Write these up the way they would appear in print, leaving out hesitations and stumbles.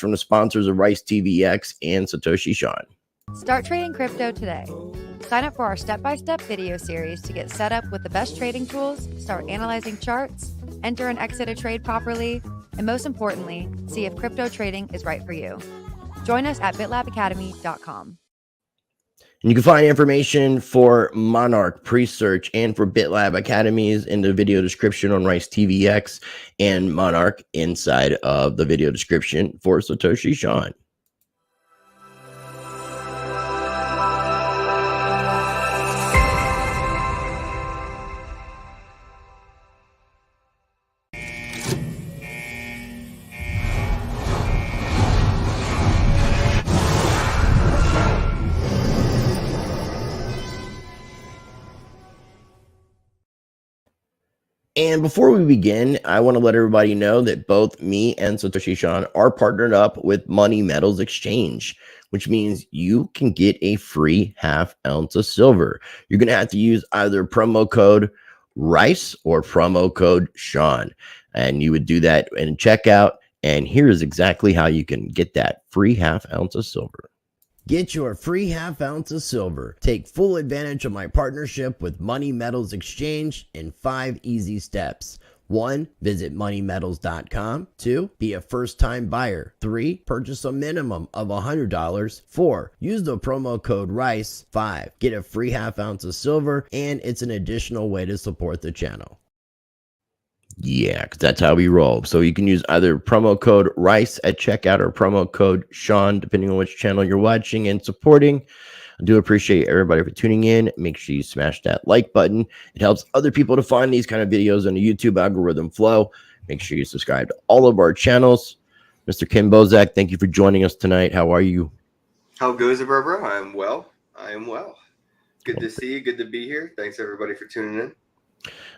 from the sponsors of Rice TVX and Satoshi Sean. Start trading crypto today. Sign up for our step-by-step video series to get set up with the best trading tools, start analyzing charts, enter and exit a trade properly, and most importantly, see if crypto trading is right for you. Join us at bitlabacademy.com. And you can find information for Monarch Pre-Search and for BitLab Academies in the video description on Rice TVX and Monarch inside of the video description for Satoshi Sean. And before we begin, I want to let everybody know that both me and Satoshi Sean are partnered up with Money Metals Exchange, which means you can get a free ½ ounce of silver. You're going to have to use either promo code RICE or promo code Sean. And you would do that in checkout. And here's exactly how you can get that free ½ ounce of silver. Get your free ½ ounce of silver. Take full advantage of my partnership with Money Metals Exchange in 5 easy steps. 1. Visit moneymetals.com. 2. Be a first-time buyer. 3. Purchase a minimum of $100. 4. Use the promo code RICE. 5. Get a free ½ ounce of silver, and it's an additional way to support the channel. Yeah, because that's how we roll. So you can use either promo code RICE at checkout or promo code Sean, depending on which channel you're watching and supporting. I do appreciate everybody for tuning in. Make sure you smash that like button. It helps other people to find these kind of videos on the YouTube algorithm flow. Make sure you subscribe to all of our channels. Mr. Kenn Bosak, thank you for joining us tonight. How are you? How goes it, bro, bro? I am well. I am well. Good to see you. Good to be here. Thanks, everybody, for tuning in.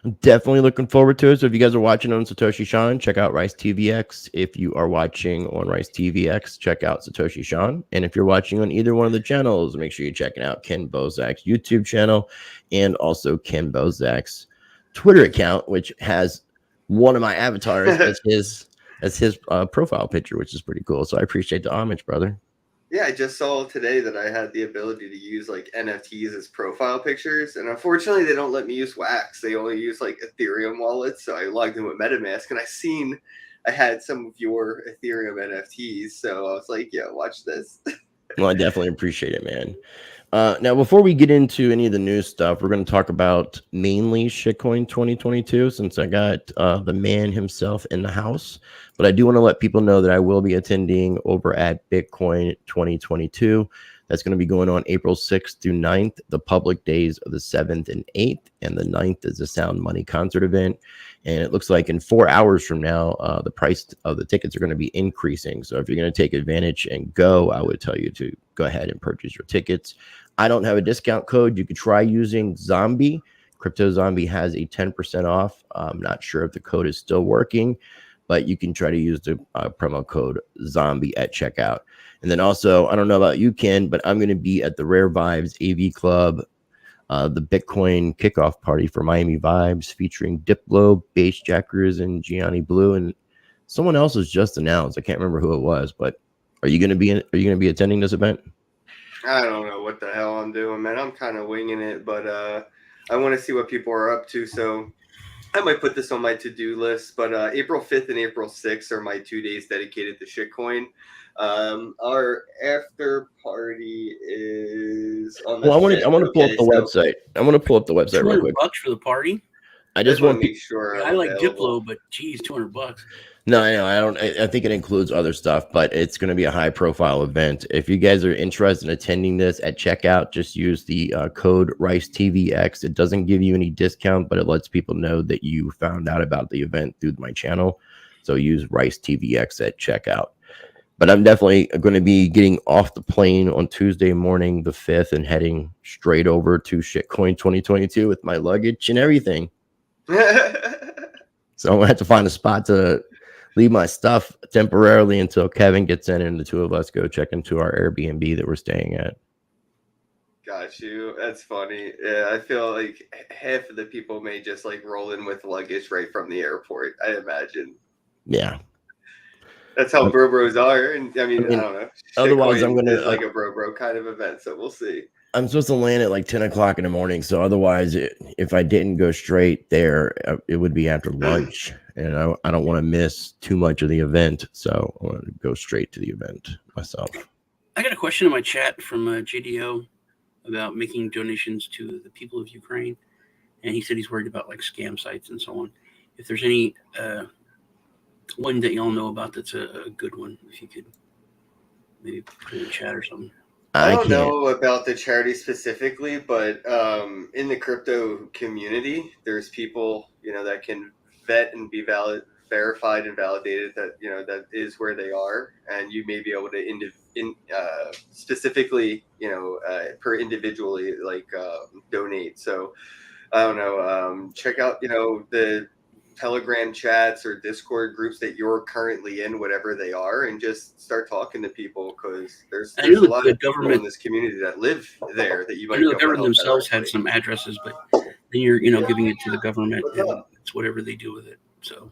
I'm definitely looking forward to it. So if you guys are watching on Satoshi Sean, check out Rice TVX. If you are watching on Rice TVX, check out Satoshi Sean. And if you're watching on either one of the channels, make sure you're checking out Kenn Bosak's YouTube channel and also Kenn Bosak's Twitter account, which has one of my avatars as his profile picture, which is pretty cool. So I appreciate the homage, brother. Yeah, I just saw today that I had the ability to use like NFTs as profile pictures, and unfortunately they don't let me use Wax. They only use like Ethereum wallets, so I logged in with MetaMask, and I had some of your Ethereum NFTs, so I was like, yeah, watch this. Well, I definitely appreciate it, man. Now, before we get into any of the news stuff, we're going to talk about mainly shitcoin 2022, since I got the man himself in the house. But I do want to let people know that I will be attending over at Bitcoin 2022. That's going to be going on April 6th through 9th, the public days of the 7th and 8th, and the 9th is a Sound Money concert event. And it looks like in 4 hours from now, the price of the tickets are going to be increasing. So if you're going to take advantage and go, I would tell you to go ahead and purchase your tickets. I don't have a discount code. You could try using Zombie. Crypto Zombie has a 10% off. I'm not sure if the code is still working, but you can try to use the promo code Zombie at checkout. And then also, I don't know about you, Ken, but I'm going to be at the Rare Vibes AV Club, the Bitcoin kickoff party for Miami Vibes, featuring Diplo, Bass Jackers, and Gianni Blue, and someone else was just announced. I can't remember who it was, but are you going to be attending this event? I don't know what the hell I'm doing, man. I'm kind of winging it, but I want to see what people are up to, so I might put this on my to-do list. But April 5th and April 6th are my 2 days dedicated to shitcoin. Our after party is on the I want to pull up the website. I want to pull up the website real quick. $200 for the party. I just want to make sure. I like Diplo, but geez, $200. No, I know. I don't. I think it includes other stuff, but it's going to be a high-profile event. If you guys are interested in attending this at checkout, just use the code RICETVX. It doesn't give you any discount, but it lets people know that you found out about the event through my channel. So use RICETVX at checkout. But I'm definitely going to be getting off the plane on Tuesday morning, the 5th, and heading straight over to Shitcoin 2022 with my luggage and everything. So I'm going to have to find a spot to leave my stuff temporarily until Kevin gets in and the two of us go check into our Airbnb that we're staying at. Got you. That's funny. Yeah, I feel like half of the people may just like roll in with luggage right from the airport, I imagine. Yeah. That's how bro bros are, and I mean, I don't know. Otherwise, Shitcoin I'm gonna is like a bro bro kind of event, so we'll see. I'm supposed to land at like 10 o'clock in the morning. So otherwise, if I didn't go straight there, it would be after lunch. And I don't want to miss too much of the event. So I want to go straight to the event myself. I got a question in my chat from JDO about making donations to the people of Ukraine. And he said he's worried about like scam sites and so on. If there's any one that y'all know about that's a good one, if you could maybe put it in the chat or something. I don't know about the charity specifically, but in the crypto community, there's people, that can vet and be verified and validated that, that is where they are. And you may be able to specifically, per individually, like donate. So I don't know, check out, the Telegram chats or Discord groups that you're currently in, whatever they are, and just start talking to people, because there's a lot of people in this community that live there that you might. I know the government themselves had some addresses, but then you're giving it to the government, and it's whatever they do with it. So,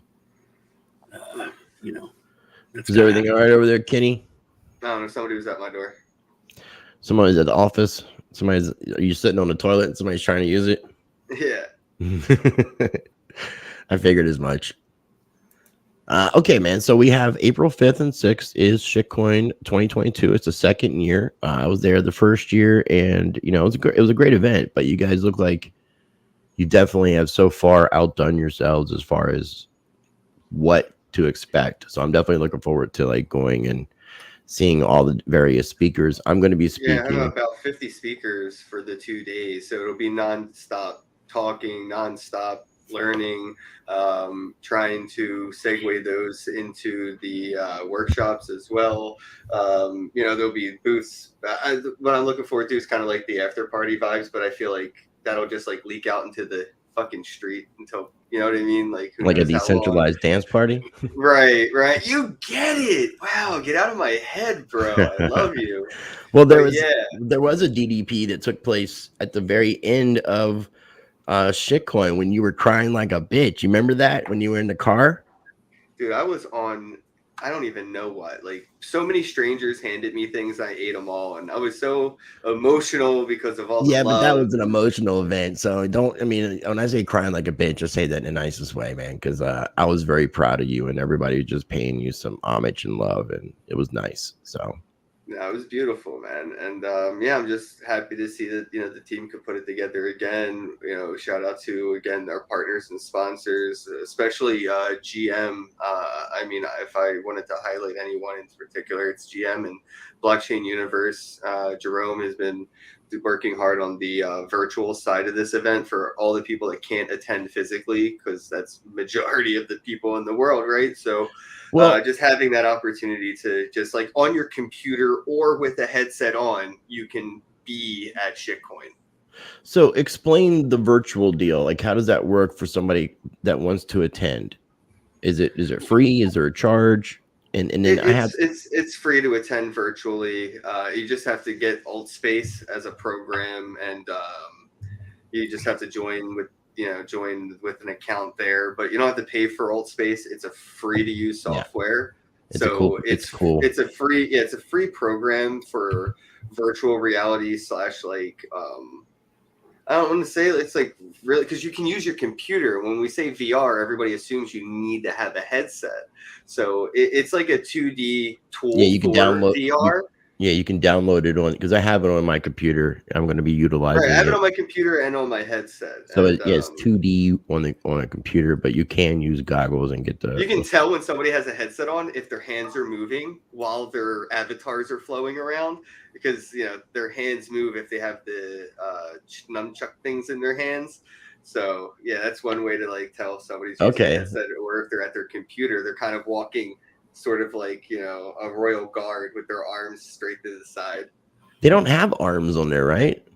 is everything all right over there, Kenny? I don't know. Somebody was at my door. Somebody's at the office. Are you sitting on the toilet and somebody's trying to use it? Yeah. I figured as much. Okay, man. So we have April 5th and 6th is Shitcoin 2022. It's the second year. I was there the first year, and it was a great event. But you guys look like you definitely have so far outdone yourselves as far as what to expect. So I'm definitely looking forward to like going and seeing all the various speakers. I'm going to be speaking. Yeah, I have about 50 speakers for the 2 days, so it'll be nonstop talking, nonstop learning, trying to segue those into the workshops as well. There'll be booths. What I'm looking forward to is kind of like the after party vibes, but I feel like that'll just like leak out into the fucking street until, you know what I mean? Like a decentralized dance party. Right. You get it. Wow, get out of my head, bro. I love you. Well, there was a DDP that took place at the very end of Shitcoin when you were crying like a bitch. You remember that when you were in the car? Dude, I was on, I don't even know what. Like, so many strangers handed me things, I ate them all, and I was so emotional because of all the love. But that was an emotional event. So when I say crying like a bitch, just say that in the nicest way, man, because I was very proud of you, and everybody was just paying you some homage and love, and it was nice. So yeah, it was beautiful, man. And I'm just happy to see that the team could put it together again. Shout out to again our partners and sponsors, especially GM. If I wanted to highlight anyone in particular, it's GM and Blockchain Universe. Jerome has been working hard on the virtual side of this event for all the people that can't attend physically, because that's majority of the people in the world, right? So just having that opportunity to just like on your computer or with a headset on, you can be at Shitcoin. So explain the virtual deal. Like, how does that work for somebody that wants to attend? Is it free? Is there a charge? And then it's free to attend virtually. You just have to get Altspace as a program, and you just have to join with an account there. But you don't have to pay for Altspace. It's a free to use software. Yeah. It's cool. It's a free program for virtual reality / like I don't want to say it's like really, because you can use your computer. When we say VR, everybody assumes you need to have a headset. So it's like a 2D tool. Yeah, you can download VR. You can download it on, because I have it on my computer. I'm going to be utilizing it. I have it on my computer and on my headset. So it's 2D on a computer, but you can use goggles and get the. You can tell when somebody has a headset on if their hands are moving while their avatars are flowing around, because their hands move if they have the nunchuck things in their hands. So yeah, that's one way to like tell if somebody's using a headset, or if they're at their computer, they're kind of walking sort of like a royal guard with their arms straight to the side. They don't have arms on there, right?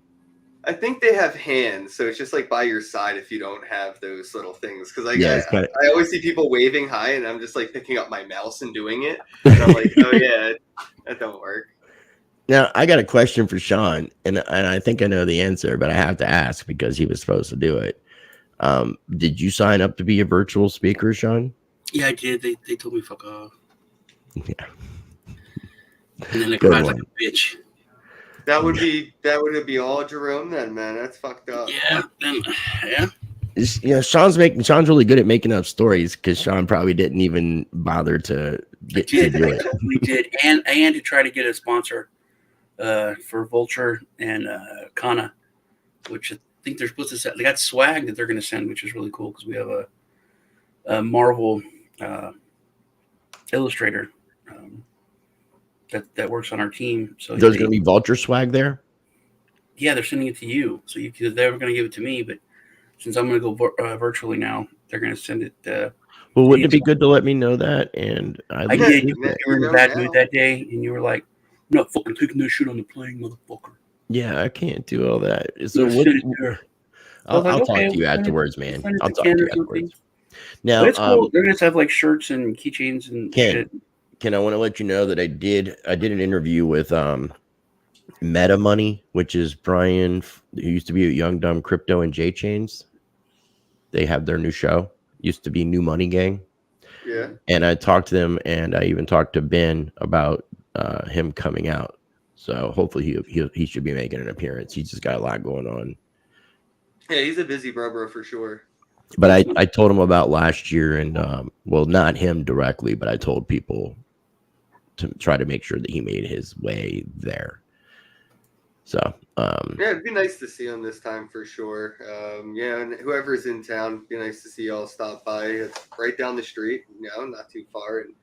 I think they have hands, so it's just like by your side if you don't have those little things. Because I always see people waving hi, and I'm just like picking up my mouse and doing it, and I'm like, oh yeah, that don't work. Now I got a question for Sean, and I think I know the answer, but I have to ask because he was supposed to do it. Did you sign up to be a virtual speaker, Sean? Yeah, I did. They told me fuck off. Yeah. And then it Good cries like one. a bitch. That would be all Jerome then, man. That's fucked up. Yeah. Yeah. Sean's really good at making up stories because Sean probably didn't even bother to get to do it. We did, and to try to get a sponsor for Vulture and Kana, which I think they're supposed to send. They got swag that they're going to send, which is really cool because we have a Marvel illustrator that works on our team. So there's going to be Vulture swag there. Yeah, they're sending it to you. So they were going to give it to me, but since I'm going to go virtually now, they're going to send it. Well, wouldn't it be good to let me know that? And I did. You were in a bad mood that day, and you were like, "I'm not fucking taking this shit on the plane, motherfucker." Yeah, I can't do all that. So I'll talk to you afterwards, man. I'll talk to you afterwards. Now, it's cool. They're going to have like shirts and keychains and shit. Ken, I want to let you know that I did an interview with Meta Money, which is Brian, who used to be at Young Dumb Crypto and J Chains. They have their new show. Used to be New Money Gang. Yeah. And I talked to them, and I even talked to Ben about him coming out. So hopefully he should be making an appearance. He's just got a lot going on. Yeah, he's a busy bro for sure. But I told him about last year, and well, not him directly, but I told people to try to make sure that he made his way there. So yeah, it'd be nice to see him this time for sure. Yeah, and whoever's in town, it'd be nice to see y'all stop by. It's right down the street, not too far. And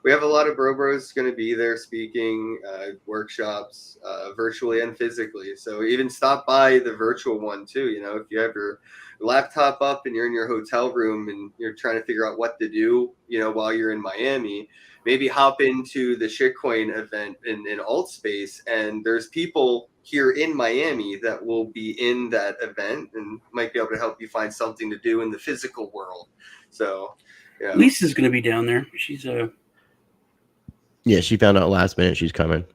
we have a lot of bros going to be there speaking, workshops, virtually and physically. So even stop by the virtual one too. If you have your laptop up and you're in your hotel room and you're trying to figure out what to do, while you're in Miami, maybe hop into the shitcoin event in alt space, and there's people here in Miami that will be in that event and might be able to help you find something to do in the physical world. So yeah. Lisa's going to be down there. She's yeah, she found out last minute she's coming.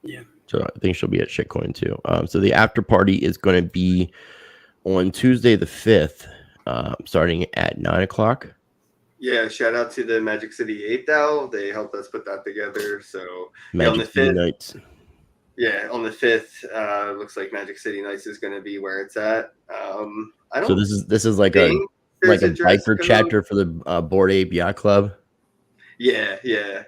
Yeah. So I think she'll be at shitcoin too. So the after party is going to be on Tuesday the 5th, starting at 9:00. Yeah, shout out to the Magic City 8 DAO. They helped us put that together. So on the 5th, Nights. Yeah, on the 5th, looks like Magic City Nights is going to be where it's at. I don't. So this is like a biker chapter for the Bored Ape Yacht Club. Yeah,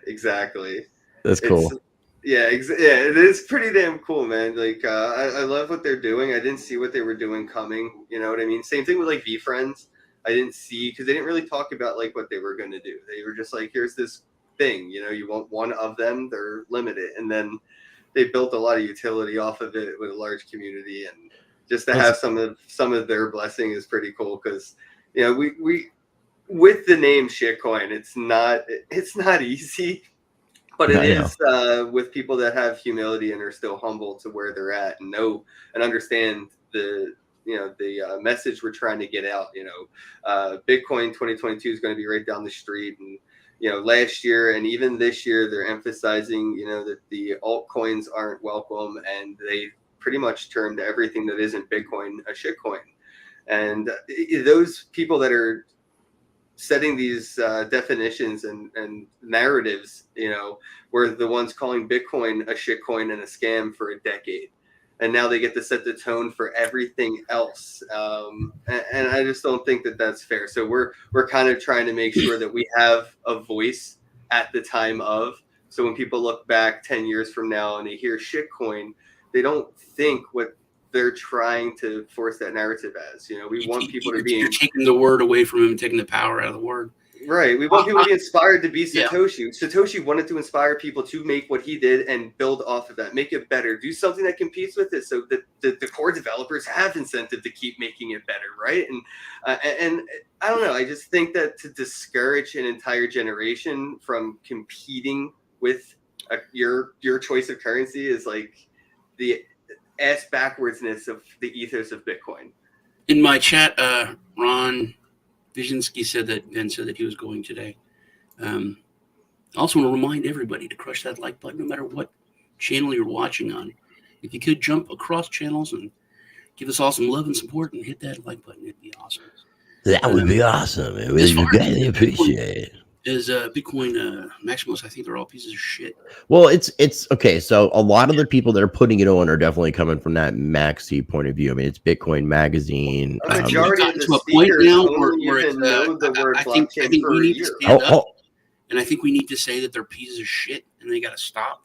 exactly. That's cool. Yeah, it is pretty damn cool, man. Like, I love what they're doing. I didn't see what they were doing coming. You know what I mean? Same thing with like VeeFriends. I didn't see because they didn't really talk about like what they were going to do. They were just like, here's this thing. You want one of them. They're limited, and then they built a lot of utility off of it with a large community, and just to have some of their blessing is pretty cool because we with the name shitcoin, it's not easy, but it is with people that have humility and are still humble to where they're at and know and understand the message we're trying to get out. Bitcoin 2022 is going to be right down the street, and last year and even this year, they're emphasizing, that the altcoins aren't welcome, and they pretty much termed everything that isn't Bitcoin a shitcoin. And those people that are setting these definitions and narratives, were the ones calling Bitcoin a shitcoin and a scam for a decade. And now they get to set the tone for everything else. And I just don't think that that's fair. So we're kind of trying to make sure that we have a voice at the time of. So when people look back 10 years from now and they hear shitcoin, they don't think what they're trying to force that narrative as. We want people to be... You're taking the word away from him and taking the power out of the word. Right. We want people to be inspired to be Satoshi. Yeah. Satoshi wanted to inspire people to make what he did and build off of that, make it better, do something that competes with it so that the core developers have incentive to keep making it better, right? And I don't know. I just think that to discourage an entire generation from competing with your choice of currency is like the ass backwardsness of the ethos of Bitcoin. In my chat, Ron Vizinski said that Ben said that he was going today. I also want to remind everybody to crush that like button no matter what channel you're watching on. If you could jump across channels and give us all some love and support and hit that like button, it'd be awesome. That would be awesome. It would be greatly appreciated. Is Bitcoin Maximus? I think they're all pieces of shit. Well, it's okay. So a lot of the people that are putting it on are definitely coming from that maxi point of view. I mean, it's Bitcoin Magazine. A majority of the To a point speakers now only where even know the word I think blockchain for we a need year. to stand up, and I think we need to say that they're pieces of shit and they got to stop.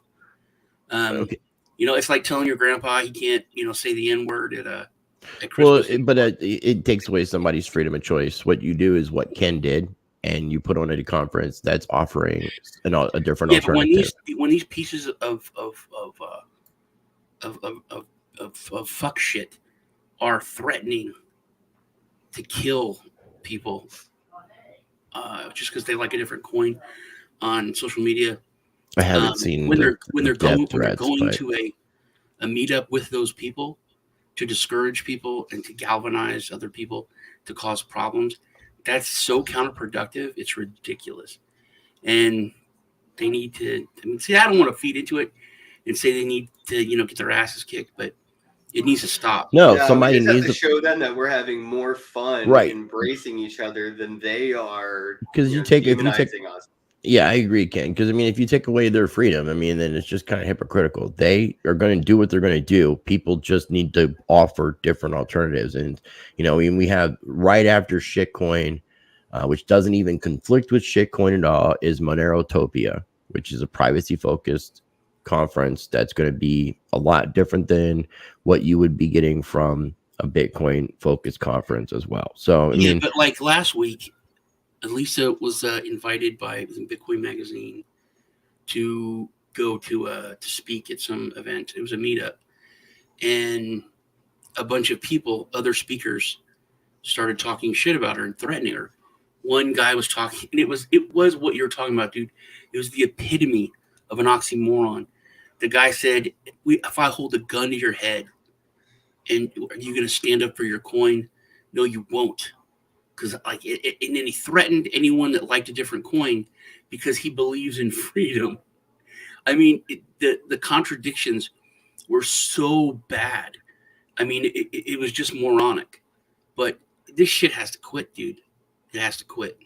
Okay. You know, it's like telling your grandpa he can't, you know, say the N word at Christmas. Well, but it takes away somebody's freedom of choice. What you do is what Ken did, and you put on a conference that's offering a different But alternative. when these pieces of fuck shit are threatening to kill people just because they like a different coin on social media, I haven't seen when they're going but... to a meetup with those people to discourage people and to galvanize other people to cause problems. That's so counterproductive. It's ridiculous. And they need to, I mean, see, I don't want to feed into it and say they need to, you know, get their asses kicked, but it needs to stop. No, Yeah, somebody we just needs have to show them that we're having more fun embracing each other than they are. Because if you take us. Yeah, I agree, Ken. Because I mean, if you take away their freedom, I mean, then it's just kind of hypocritical. They are going to do what they're going to do. People just need to offer different alternatives. And you know, I mean, we have right after shitcoin, which doesn't even conflict with shitcoin at all, is Monerotopia, which is a privacy-focused conference that's going to be a lot different than what you would be getting from a Bitcoin-focused conference as well. So I mean, but like last week, Lisa was invited by Bitcoin Magazine to go to speak at some event. It was a meetup, and a bunch of people, other speakers, started talking shit about her and threatening her. One guy was talking, and it was what you're talking about, dude. It was the epitome of an oxymoron. The guy said, "If I hold a gun to your head, and are you going to stand up for your coin? No, you won't." Because like, and then he threatened anyone that liked a different coin because he believes in freedom. I mean, the contradictions were so bad. I mean, it was just moronic. But this shit has to quit, dude. It has to quit.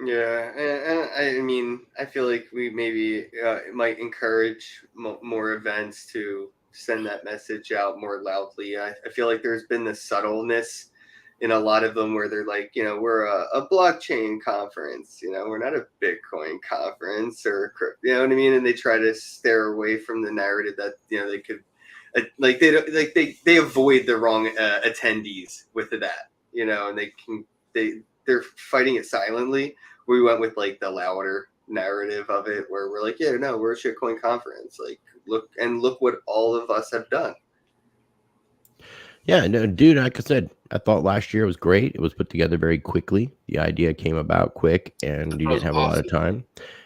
Yeah, and I mean, I feel like we maybe might encourage more events to send that message out more loudly. I feel like there's been this subtleness in a lot of them where they're like, you know, we're a blockchain conference, you know, we're not a Bitcoin conference or, you know what I mean? And they try to steer away from the narrative that, you know, they could, like they avoid the wrong attendees with that, you know, and they're fighting it silently. We went with like the louder narrative of it where we're like, yeah, no, we're a shitcoin conference. Like, look what all of us have done. Yeah, no, dude, like I said, I thought last year was great. It was put together very quickly. The idea came about quick, and you didn't have a lot of time.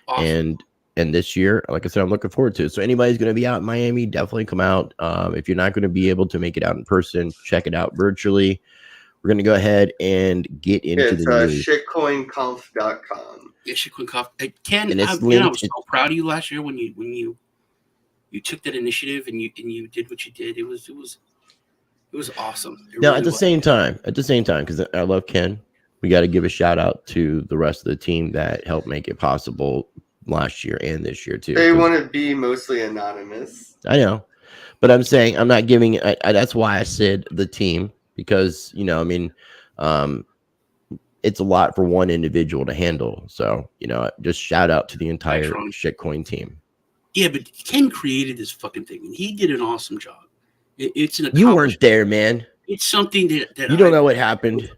Awesome. And this year, like I said, I'm looking forward to it. So anybody's going to be out in Miami, definitely come out. If you're not going to be able to make it out in person, check it out virtually. We're going to go ahead and get into the news. Shitcoinconf.com. Yeah, shitcoinconf. Ken, I was so proud of you last year when you took that initiative and you did what you did. It was awesome. Now, at the same time, because I love Ken, we got to give a shout out to the rest of the team that helped make it possible last year and this year too. They want to be mostly anonymous. I know, but I'm saying I'm not giving. That's why I said the team, because you know, I mean, it's a lot for one individual to handle. So you know, just shout out to the entire shitcoin team. Yeah, but Ken created this fucking thing, and he did an awesome job. It's an you weren't there, man. It's something that you don't know what happened.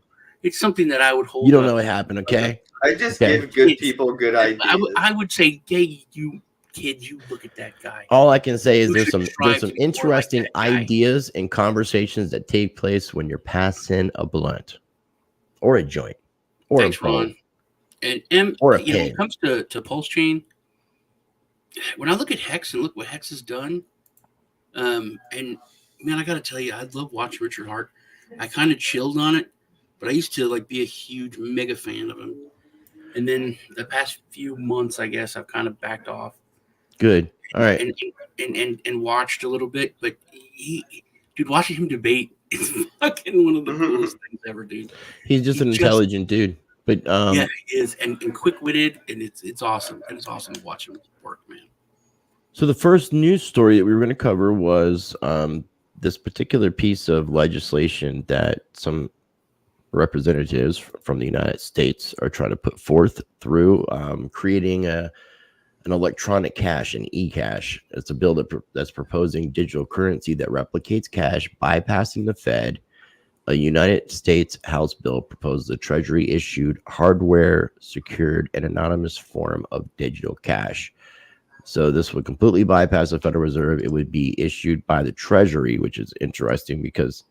It's something that I would hold. You don't know what happened, okay? I just give good people good ideas. I would say, hey, you kid, you look at that guy. All I can say is there's some interesting ideas and conversations that take place when you're passing a blunt or a joint or Thanks, a phone. Ron. And or a you know, when it comes to Pulse Chain, when I look at Hex and look what Hex has done, and man, I got to tell you, I love watching Richard Hart. I kind of chilled on it, but I used to like be a huge mega fan of him. And then the past few months, I guess I've kind of backed off. Good. All right. And watched a little bit, but dude, watching him debate is fucking one of the coolest things ever, dude. He's just an intelligent dude. But yeah, he is, and quick-witted, and it's awesome. And it's awesome to watch him work, man. So the first news story that we were going to cover was this particular piece of legislation that some representatives from the United States are trying to put forth through creating an electronic cash, an e-cash. It's a bill that's proposing digital currency that replicates cash, bypassing the Fed. A United States House bill proposes a Treasury-issued, hardware-secured, and anonymous form of digital cash. So this would completely bypass the Federal Reserve. It would be issued by the Treasury, which is interesting because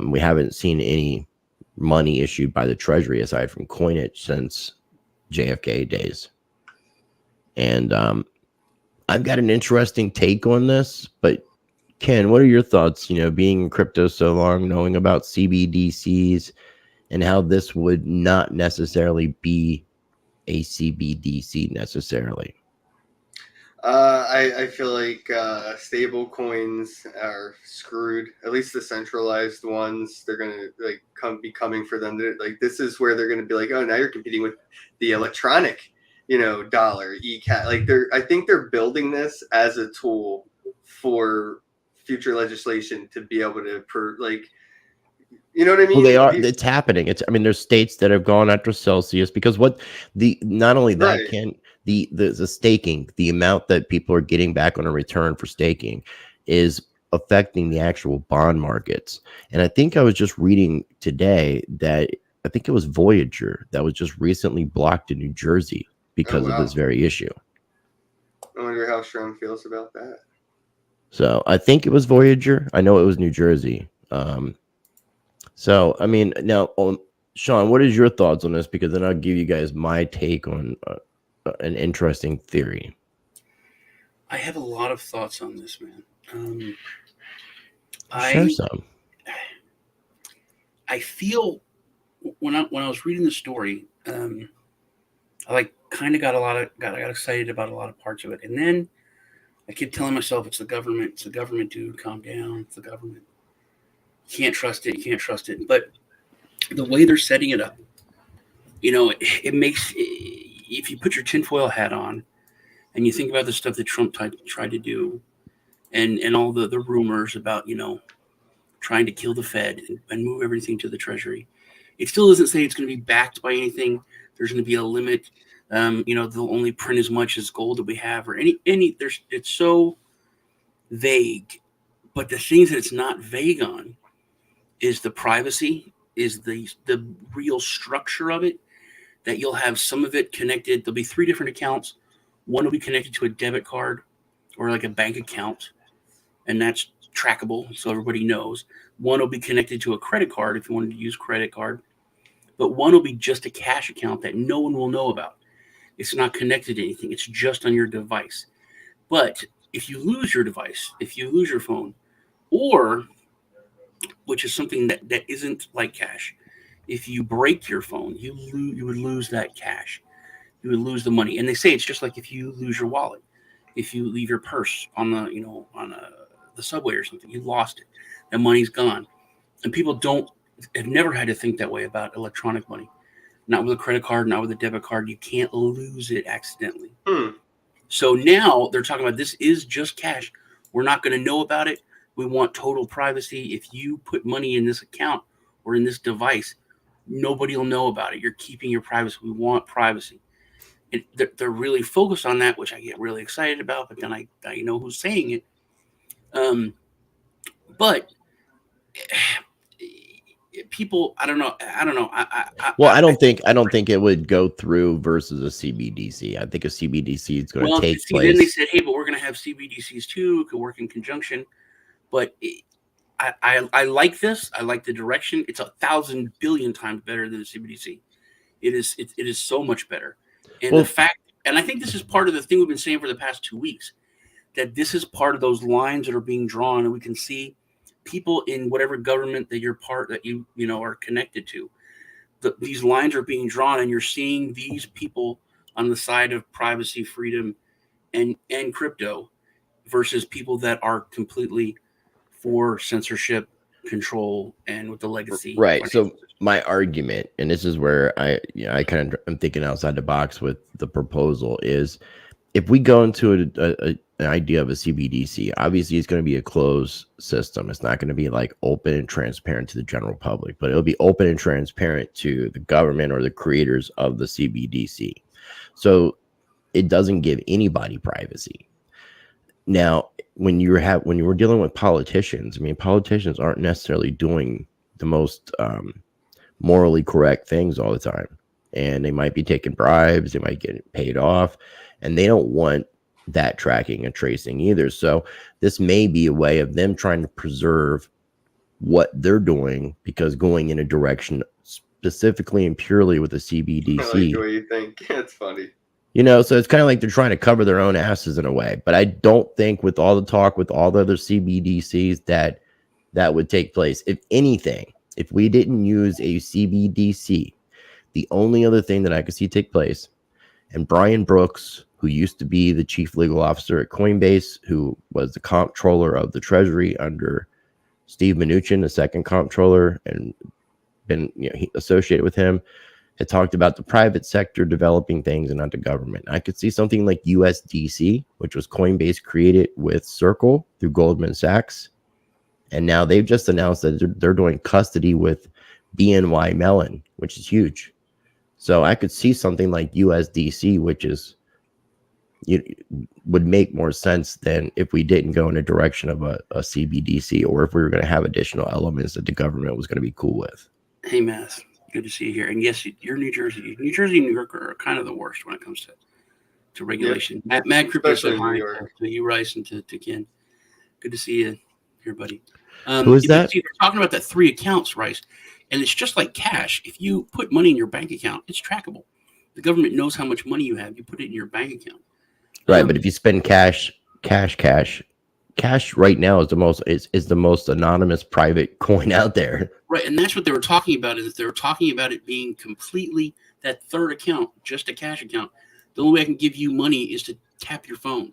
we haven't seen any money issued by the Treasury aside from coinage since JFK days. And I've got an interesting take on this, but Ken, what are your thoughts, being in crypto so long, knowing about CBDCs and how this would not necessarily be a CBDC necessarily? I feel like stable coins are screwed. At least the centralized ones, they're gonna be coming for them. This is where they're gonna be like, oh, now you're competing with the electronic, dollar e-cat. I think they're building this as a tool for future legislation to be able to you know what I mean? Well, they are. It's happening. There's states that have gone after Celsius because not only that, Right. Ken, the staking, the amount that people are getting back on a return for staking is affecting the actual bond markets. And I think I was just reading today that I think it was Voyager that was just recently blocked in New Jersey because of this very issue. I wonder how Sean feels about that. So I think it was Voyager. I know it was New Jersey. So, now, Sean, what is your thoughts on this? Because then I'll give you guys my take on an interesting theory. I have a lot of thoughts on this, man. Share some. I feel when I was reading the story, I kind of got excited about a lot of parts of it, and then I kept telling myself, "It's the government. It's the government, dude. Calm down. It's the government. You can't trust it. You can't trust it." But the way they're setting it up, it makes, if you put your tinfoil hat on and you think about the stuff that Trump tried to do and all the rumors about, trying to kill the Fed and move everything to the Treasury, it still doesn't say it's going to be backed by anything. There's going to be a limit. They'll only print as much as gold that we have or it's so vague. But the things that it's not vague on is the privacy, is the real structure of it, that you'll have some of it connected. There'll be 3 different accounts. One will be connected to a debit card or like a bank account, and that's trackable, so everybody knows. One will be connected to a credit card if you wanted to use credit card, but one will be just a cash account that no one will know about. It's not connected to anything. It's just on your device. But if you lose your device, if you lose your phone, or which is something that isn't like cash, if you break your phone, you would lose that cash. You would lose the money. And they say it's just like if you lose your wallet, if you leave your purse on the subway or something, you lost it. That money's gone. And people have never had to think that way about electronic money. Not with a credit card, not with a debit card. You can't lose it accidentally. So now they're talking about this is just cash. We're not going to know about it. We want total privacy. If you put money in this account or in this device, nobody will know about it. You're keeping your privacy. We want privacy. And they're really focused on that, which I get really excited about. But then I know who's saying it. But people, I don't know. I don't think it would go through versus a CBDC. I think a CBDC is going to take place. Then they said, hey, but we're going to have CBDCs too. It could work in conjunction. But I like this. I like the direction. It's 1,000 billion times better than the CBDC. It is so much better. And the fact, and I think this is part of the thing we've been saying for the past 2 weeks, that this is part of those lines that are being drawn, and we can see people in whatever government that you're part, that you are connected to. These lines are being drawn, and you're seeing these people on the side of privacy, freedom, and crypto, versus people that are completely for censorship, control and with the legacy. Right. So my argument, and this is where I kind of am thinking outside the box with the proposal, is if we go into an idea of a CBDC, obviously it's going to be a closed system. It's not going to be like open and transparent to the general public, but it'll be open and transparent to the government or the creators of the CBDC. So it doesn't give anybody privacy. Now, when you were dealing with politicians, I mean, politicians aren't necessarily doing the most morally correct things all the time, and they might be taking bribes, they might get paid off, and they don't want that tracking and tracing either. So this may be a way of them trying to preserve what they're doing, because going in a direction specifically and purely with the CBDC. I like the way you think. It's funny. You know, so it's kind of like they're trying to cover their own asses in a way. But I don't think with all the talk, with all the other CBDCs, that would take place. If anything, if we didn't use a CBDC, the only other thing that I could see take place, and Brian Brooks, who used to be the chief legal officer at Coinbase, who was the comptroller of the Treasury under Steve Mnuchin, the second comptroller, and been associated with him, had talked about the private sector developing things and not the government. I could see something like USDC, which was Coinbase created with Circle through Goldman Sachs. And now they've just announced that they're doing custody with BNY Mellon, which is huge. So I could see something like USDC, which would make more sense than if we didn't go in a direction of a CBDC, or if we were going to have additional elements that the government was going to be cool with. Hey, Math. Good to see you here. And yes, you're New Jersey. New Jersey and New York are kind of the worst when it comes to regulation. Yep. Mad Crypto said hi to you, Rice, and to Ken. Good to see you here, buddy. Who is that? We're talking about that 3 accounts, Rice. And it's just like cash. If you put money in your bank account, it's trackable. The government knows how much money you have. You put it in your bank account. Right, but if you spend cash right now is the most anonymous private coin out there. Right, and that's what they were talking about. Is they were talking about it being completely that third account, just a cash account. The only way I can give you money is to tap your phone.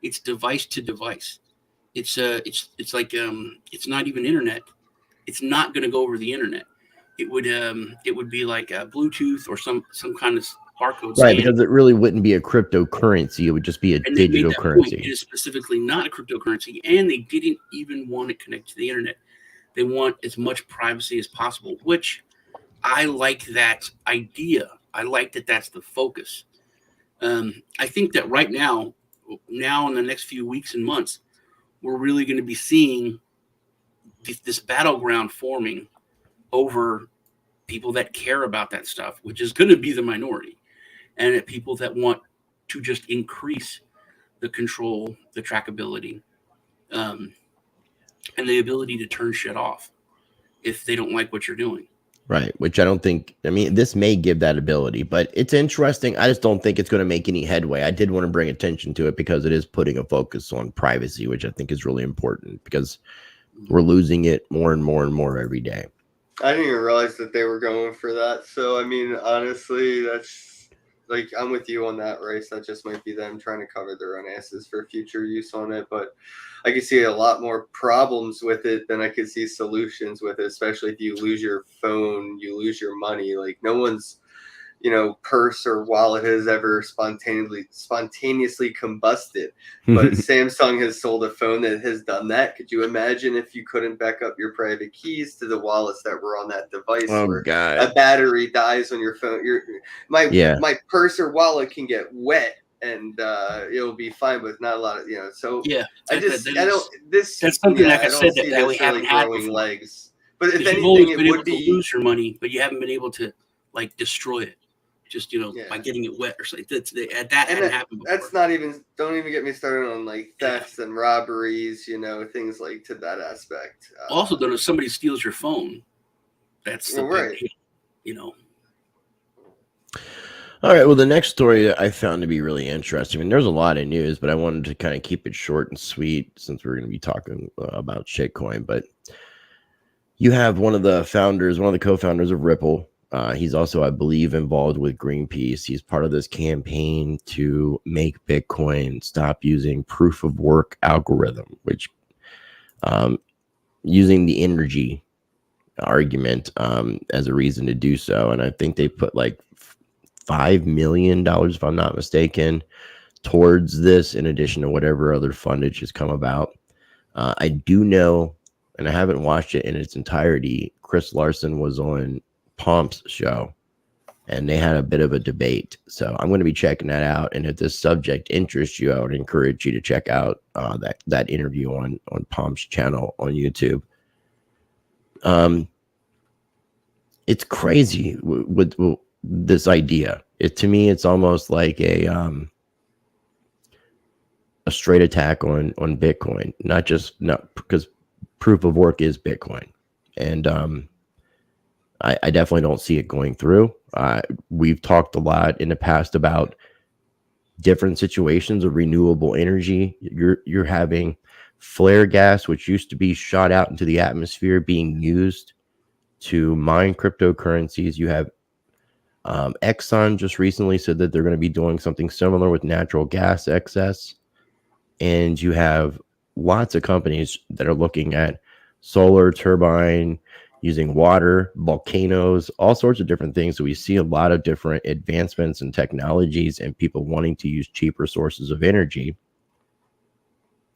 It's device to device. It's like it's not even internet. It's not going to go over the internet. It would be like a Bluetooth or some kind of barcode. Right, because it really wouldn't be a cryptocurrency. It would just be a digital currency. It is specifically not a cryptocurrency, and they didn't even want to connect to the internet. They want as much privacy as possible, which I like that idea. I like that that's the focus. I think that right now in the next few weeks and months, we're really going to be seeing this battleground forming over people that care about that stuff, which is going to be the minority, and at people that want to just increase the control, the trackability, and the ability to turn shit off if they don't like what you're doing. Right, which I don't think, I mean, this may give that ability, but it's interesting. I just don't think it's going to make any headway. I did want to bring attention to it because it is putting a focus on privacy, which I think is really important because we're losing it more and more and more every day. I didn't even realize that they were going for that. So, I mean, honestly, that's like, I'm with you on that, Race. That just might be them trying to cover their own asses for future use on it. But I can see a lot more problems with it than I could see solutions with it, especially if you lose your phone, you lose your money. Like, no one's, purse or wallet has ever spontaneously combusted. But Samsung has sold a phone that has done that. Could you imagine if you couldn't back up your private keys to the wallets that were on that device? Oh, God. A battery dies on your phone. My purse or wallet can get wet and it'll be fine, but not a lot of, so yeah. That's something like I said that we haven't had before. Legs. But if anything, you've always been it able would to be lose your money, but you haven't been able to destroy it. Just by getting it wet or something. That hadn't happened before. That's not even. Don't even get me started on thefts and robberies. Things like to that aspect. Also, though, if somebody steals your phone, that's right. All right. Well, the next story I found to be really interesting. I mean, there's a lot of news, but I wanted to kind of keep it short and sweet since we're going to be talking about shitcoin. But you have one of the co-founders of Ripple. He's also, I believe, involved with Greenpeace. He's part of this campaign to make Bitcoin stop using proof of work algorithm, which, using the energy argument as a reason to do so. And I think they put like $5 million, if I'm not mistaken, towards this, in addition to whatever other fundage has come about. I do know, and I haven't watched it in its entirety, Chris Larsen was on Pomp's show, and they had a bit of a debate. So I'm going to be checking that out. And if this subject interests you, I would encourage you to check out that interview on Pomp's channel on YouTube. It's crazy with this idea. To me, it's almost like a straight attack on Bitcoin, not because proof of work is Bitcoin. And I definitely don't see it going through. We've talked a lot in the past about different situations of renewable energy. You're having flare gas, which used to be shot out into the atmosphere, being used to mine cryptocurrencies. You have Exxon just recently said that they're going to be doing something similar with natural gas excess. And you have lots of companies that are looking at solar turbine, using water, volcanoes, all sorts of different things. So we see a lot of different advancements and technologies and people wanting to use cheaper sources of energy.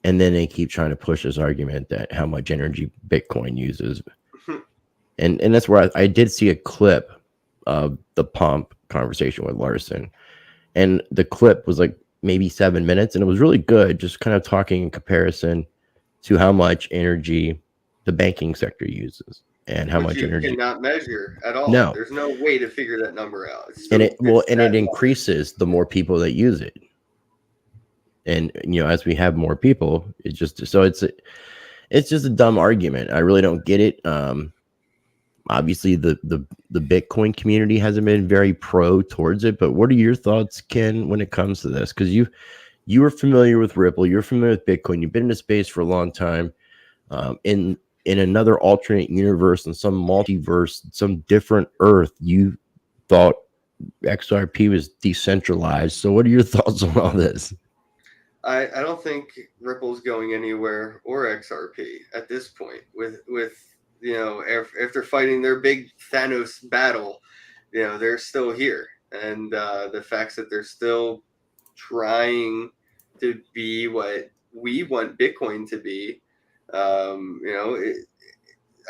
And then they keep trying to push this argument that how much energy Bitcoin uses. And that's where I did see a clip of the Pomp conversation with Larsen. And the clip was like maybe 7 minutes, and it was really good, just kind of talking in comparison to how much energy the banking sector uses and how much energy you cannot measure at all. No, there's no way to figure that number out. It increases the more people that use it. And as we have more people, it's just a dumb argument. I really don't get it. Obviously the Bitcoin community hasn't been very pro towards it, but what are your thoughts, Ken, when it comes to this? Because you were familiar with Ripple, you're familiar with Bitcoin, you've been in the space for a long time. In another alternate universe, in some multiverse, some different Earth, you thought XRP was decentralized. So what are your thoughts on all this? I don't think Ripple's going anywhere, or XRP at this point. With after fighting their big Thanos battle, they're still here, and the facts that they're still trying to be what we want Bitcoin to be. I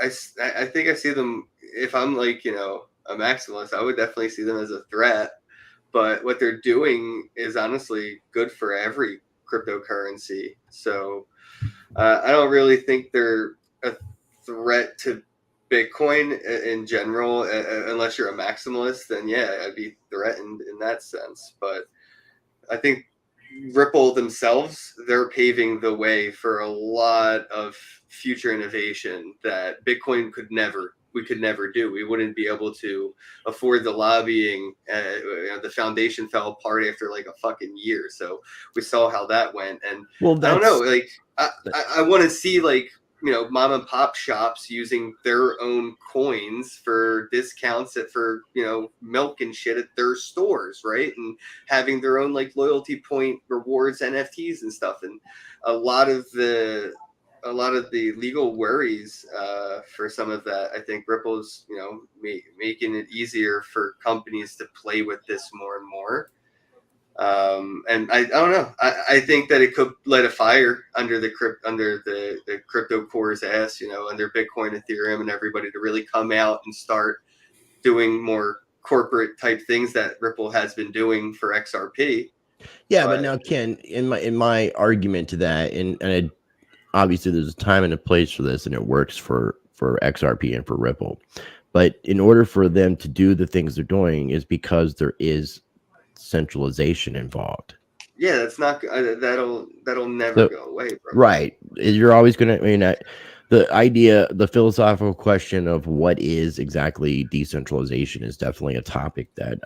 think I see them. If I'm like a maximalist, I would definitely see them as a threat. But what they're doing is honestly good for every cryptocurrency. So I don't really think they're a threat to Bitcoin in general, unless you're a maximalist. Then yeah, I'd be threatened in that sense. But I think Ripple themselves, they're paving the way for a lot of future innovation that Bitcoin we could never do. We wouldn't be able to afford the lobbying. The foundation fell apart after like a fucking year. So we saw how that went. And I don't know, like I want to see like, mom and pop shops using their own coins for discounts for milk and shit at their stores, right? And having their own like loyalty point rewards, NFTs and stuff. And a lot of the legal worries for some of that, I think Ripple's making it easier for companies to play with this more and more. And I don't know. I think that it could light a fire under the crypto core's ass, under Bitcoin, Ethereum, and everybody to really come out and start doing more corporate type things that Ripple has been doing for XRP. Yeah, but now, Ken, in my argument to that, and obviously there's a time and a place for this, and it works for XRP and for Ripple. But in order for them to do the things they're doing is because there is centralization involved. Yeah, that's not that'll never go away, bro. Right. You're always going to, the philosophical question of what is exactly decentralization is definitely a topic that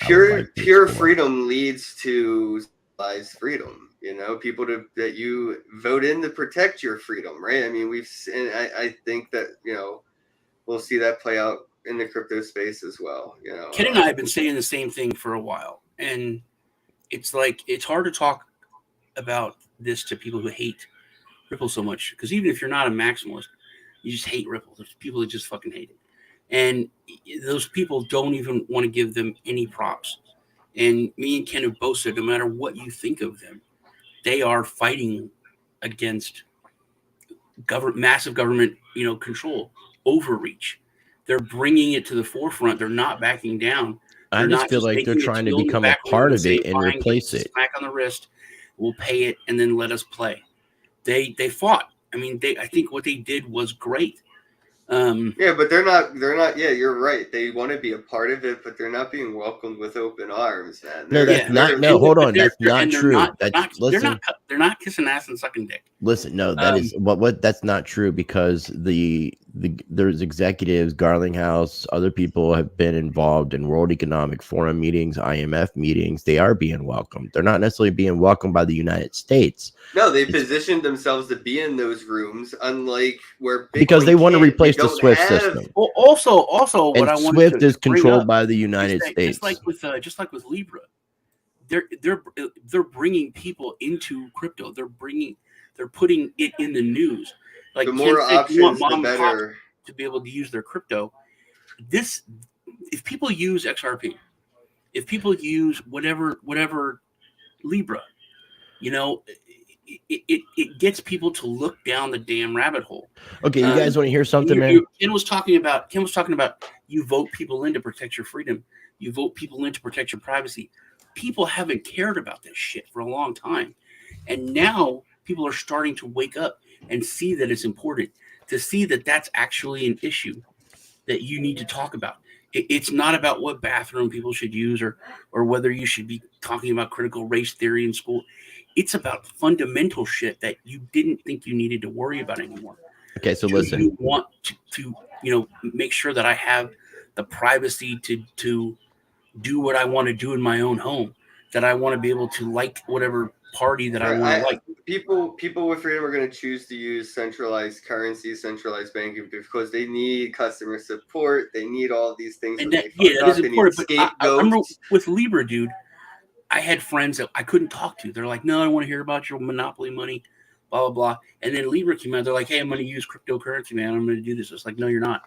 pure freedom leads to civilized freedom. People that you vote in to protect your freedom, right? I mean, I think that we'll see that play out in the crypto space as well. Ken and I have been saying the same thing for a while, and it's like it's hard to talk about this to people who hate Ripple so much, because even if you're not a maximalist, You just hate Ripple. There's people that just fucking hate it. And those people don't even want to give them any props. And me and Kenn Bosak, no matter what you think of them, they are fighting against massive government, control, overreach. They're bringing it to the forefront. They're not backing down. I just feel like they're trying to become a part of it and replace it. Smack on the wrist, we'll pay it, and then let us play. They fought. I mean, I think what they did was great. Yeah, but they're not. Yeah, you're right. They want to be a part of it, but they're not being welcomed with open arms, man. No, that's not. No, hold on. That's not true. They're not kissing ass and sucking dick. Listen, no, that is what. That's not true because there's executives, Garlinghouse, other people have been involved in World Economic Forum meetings, IMF meetings. They are being welcomed. They're not necessarily being welcomed by the United States. No, they positioned themselves to be in those rooms, unlike where Bitcoin because they want to replace the SWIFT system. Well, also, what I want SWIFT is controlled by the United States. Just like with Libra, they're bringing people into crypto. They're putting it in the news. Like the more options, the better. To be able to use their crypto. If people use XRP, if people use whatever Libra, it gets people to look down the damn rabbit hole. Okay, you guys want to hear something, man? Ken was talking about you vote people in to protect your freedom. You vote people in to protect your privacy. People haven't cared about this shit for a long time. And now people are starting to wake up and see that it's important, to see that that's actually an issue that you need to talk about. It's not about what bathroom people should use or whether you should be talking about critical race theory in school. It's about fundamental shit that you didn't think you needed to worry about anymore. Okay, so listen. You want to make sure that I have the privacy to do what I want to do in my own home, that I want to be able to like whatever party that I want to like. People with freedom are going to choose to use centralized currency, centralized banking because they need customer support. They need all these things. And that is important. But I remember with Libra, dude, I had friends that I couldn't talk to. They're like, no, I don't want to hear about your monopoly money, blah, blah, blah. And then Libra came out. They're like, hey, I'm going to use cryptocurrency, man. I'm going to do this. It's like, no, you're not.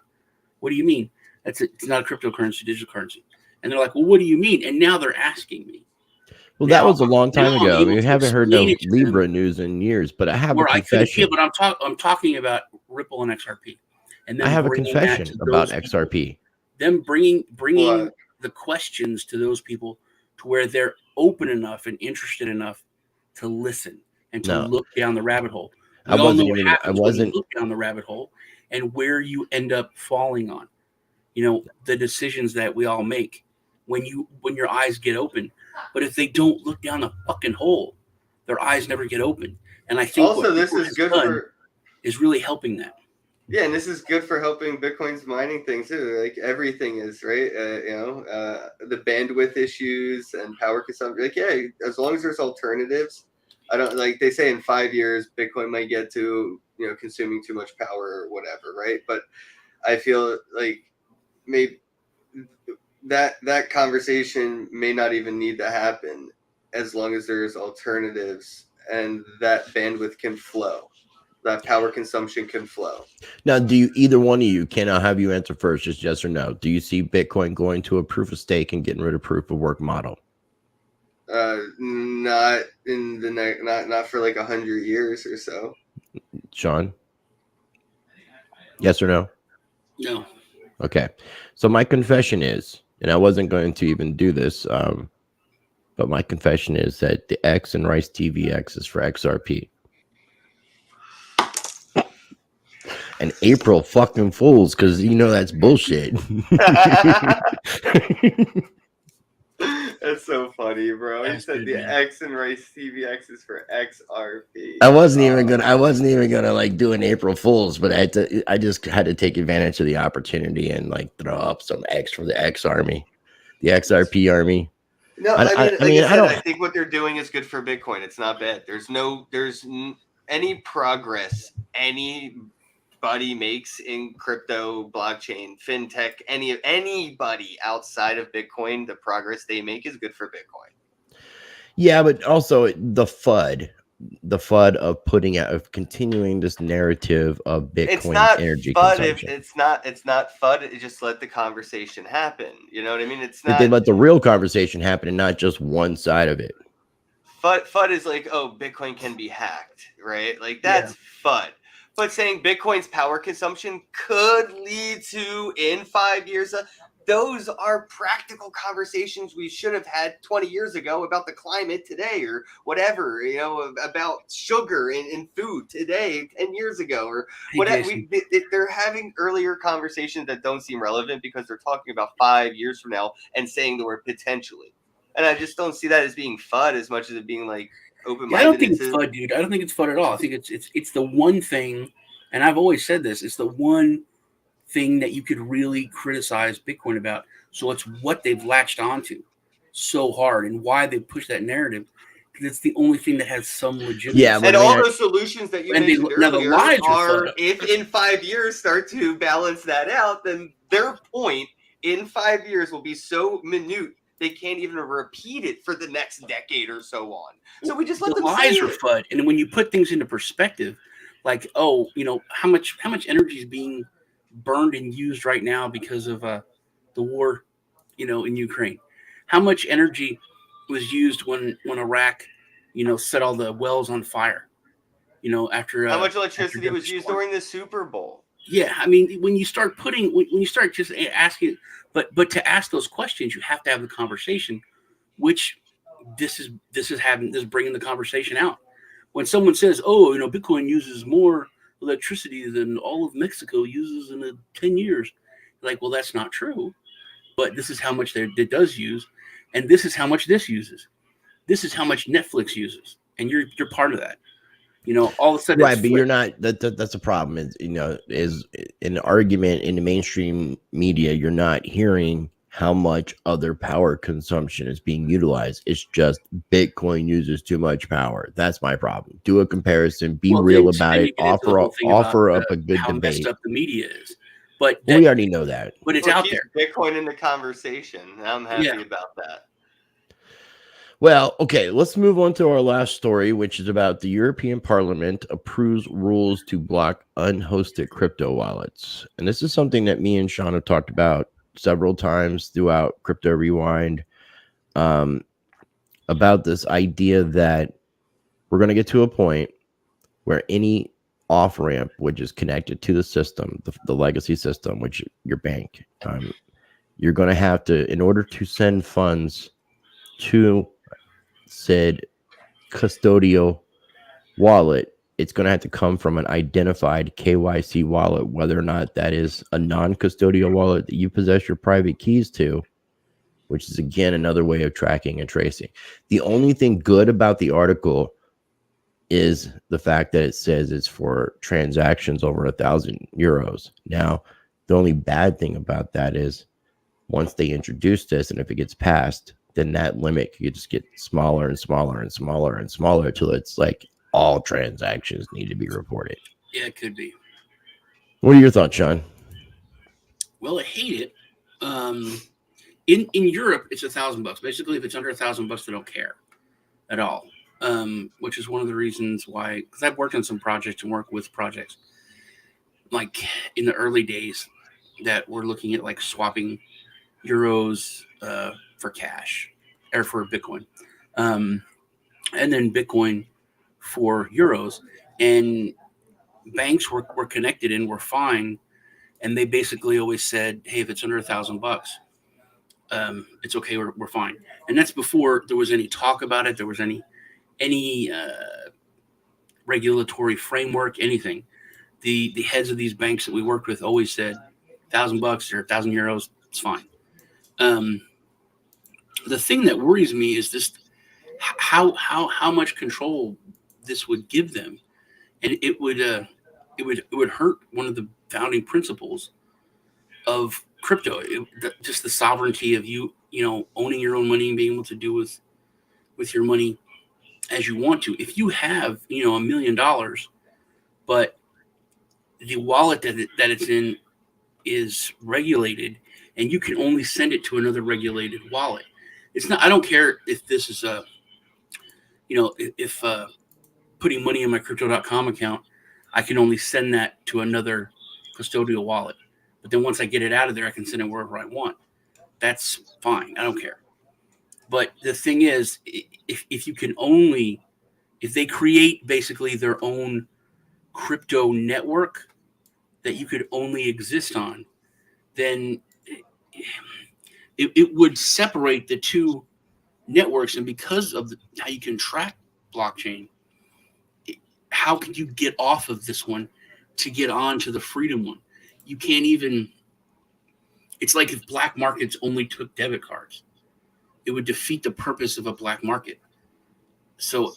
What do you mean? It's not a cryptocurrency, digital currency. And they're like, well, what do you mean? And now they're asking me. Well, that was a long time ago. We haven't heard no Libra news in years, but I have a confession. But I'm talking about Ripple and XRP. And I have a confession about XRP. Them bringing the questions to those people to where they're open enough and interested enough to listen and to look down the rabbit hole. I wasn't look down the rabbit hole and where you end up falling on, the decisions that we all make when your eyes get open. But if they don't look down the fucking hole, their eyes never get open. And I think also this is good is really helping that. Yeah, and this is good for helping Bitcoin's mining thing too. Like everything is, right? The bandwidth issues and power consumption. Like, yeah, as long as there's alternatives, I don't like they say in 5 years Bitcoin might get to consuming too much power or whatever, right? But I feel like maybe that conversation may not even need to happen as long as there's alternatives and that bandwidth can flow. That power consumption can flow. Now, do you, either one of you, Ken, I'll have you answer first, just yes or no. Do you see Bitcoin going to a proof of stake and getting rid of proof of work model? Not in the not for like 100 years or so. Sean? Yes or no? No. Okay. So my confession is, and I wasn't going to even do this, but my confession is that the X and Rice TVX is for XRP. And April fucking fools, because that's bullshit. That's so funny, bro. You said the X and Rice TVX is for XRP. I wasn't even gonna like do an April Fools, but I just had to take advantage of the opportunity and like throw up some X for the X army, the XRP army. No, I think what they're doing is good for Bitcoin. It's not bad. There's any progress anybody makes in crypto, blockchain, fintech, anybody outside of Bitcoin, the progress they make is good for Bitcoin. Yeah, but also the FUD the FUD of continuing this narrative of Bitcoin It's not energy FUD. consumption. It's not FUD. It just let the conversation happen. You know what I mean? It's But not. they let the real conversation happen and not just one side of it. FUD is like, oh, Bitcoin can be hacked, right? Like that's FUD. But saying Bitcoin's power consumption could lead to in 5 years, those are practical conversations we should have had 20 years ago about the climate today or whatever, you know, about sugar in food today, 10 years ago or whatever. They're having earlier conversations that don't seem relevant because they're talking about 5 years from now and saying the word potentially. And I just don't see that as being FUD as much as it being like open-minded. I don't think it's FUD, dude. I don't think it's FUD at all. I think it's the one thing, and I've always said this, it's the one thing that you could really criticize Bitcoin about. So it's what they've latched onto so hard and why they push that narrative. Because it's the only thing that has some legitimacy. Yeah, and all the solutions that you mentioned earlier are, if in 5 years start to balance that out, then their point in 5 years will be so minute they can't even repeat it for the next decade or so on. So we just let them say lies are FUD. And when you put things into perspective, like, oh, you know, how much energy is being burned and used right now because of the war, you know, in Ukraine? How much energy was used when Iraq, you know, set all the wells on fire? You know, after how much electricity was used during the Super Bowl? Yeah, I mean, when you start just asking, but to ask those questions, you have to have the conversation, which this is bringing the conversation out. When someone says, "Oh, you know, Bitcoin uses more electricity than all of Mexico uses in 10 years," like, well, that's not true. But this is how much it does use, and this is how much this uses. This is how much Netflix uses, and you're part of that. You know, all of a sudden, right? But you're not. That's a problem. Is, you know, is an argument in the mainstream media. You're not hearing how much other power consumption is being utilized. It's just Bitcoin uses too much power. That's my problem. Do a comparison. Be real about it. Offer up a good how debate. messed up the media is. But we already know that. But it's out there. Bitcoin in the conversation. I'm happy about that. Well, okay, let's move on to our last story, which is about the European Parliament approves rules to block unhosted crypto wallets. And this is something that me and Sean have talked about several times throughout Crypto Rewind, about this idea that we're going to get to a point where any off-ramp, which is connected to the system, the legacy system, which your bank, you're going to have to, in order to send funds to said custodial wallet, it's going to have to come from an identified KYC wallet, whether or not that is a non-custodial wallet that you possess your private keys to, which is again another way of tracking and tracing. The only thing good about the article is the fact that it says it's for transactions over 1,000 euros. Now, the only bad thing about that is once they introduce this, and if it gets passed, then that limit could just get smaller and smaller and smaller and smaller until it's like all transactions need to be reported. Yeah, it could be. What are your thoughts, Sean? Well, I hate it. In Europe, it's $1,000. Basically, if it's under $1,000, they don't care at all. Which is one of the reasons why, because I've worked on some projects and worked with projects like in the early days that we're looking at like swapping euros for cash or for Bitcoin, and then Bitcoin for euros, and banks were connected and were fine, and they basically always said, hey, if it's under $1,000, it's okay, we're fine. And that's before there was any talk about it, there was any regulatory framework, anything. The heads of these banks that we worked with always said $1,000 or 1,000 euros, it's fine. The thing that worries me is this: how much control this would give them, and it would hurt one of the founding principles of crypto. Just the sovereignty of you know, owning your own money and being able to do with your money as you want to. If you have, you know, $1 million, but the wallet that it's in is regulated, and you can only send it to another regulated wallet. It's not. I don't care if this is a, you know, if putting money in my crypto.com account, I can only send that to another custodial wallet. But then once I get it out of there, I can send it wherever I want. That's fine. I don't care. But the thing is, if you can only, if they create basically their own crypto network that you could only exist on, then it would separate the two networks. And because of how you can track blockchain, how can you get off of this one to get on to the freedom one? You can't even. It's like if black markets only took debit cards, it would defeat the purpose of a black market. So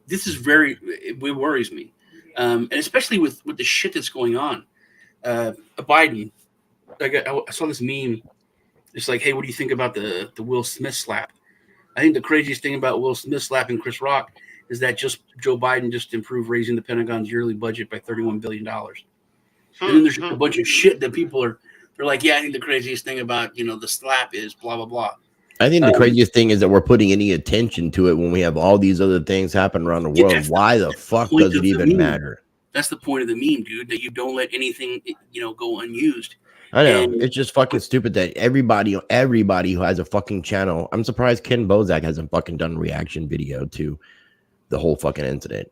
this is it worries me, and especially with the shit that's going on. Biden, I saw this meme. It's like, hey, what do you think about the Will Smith slap? I think the craziest thing about Will Smith slapping Chris Rock is that just Joe Biden just improved raising the Pentagon's yearly budget by $31 billion. And then there's a bunch of shit that they're like, yeah, I think the craziest thing about, the slap is blah, blah, blah. I think the craziest thing is that we're putting any attention to it when we have all these other things happen around the world. Why the fuck does it even matter? That's the point of the meme, dude, that you don't let anything, go unused. I know. It's just fucking stupid that everybody who has a fucking channel, I'm surprised Kenn Bosak hasn't fucking done a reaction video to the whole fucking incident.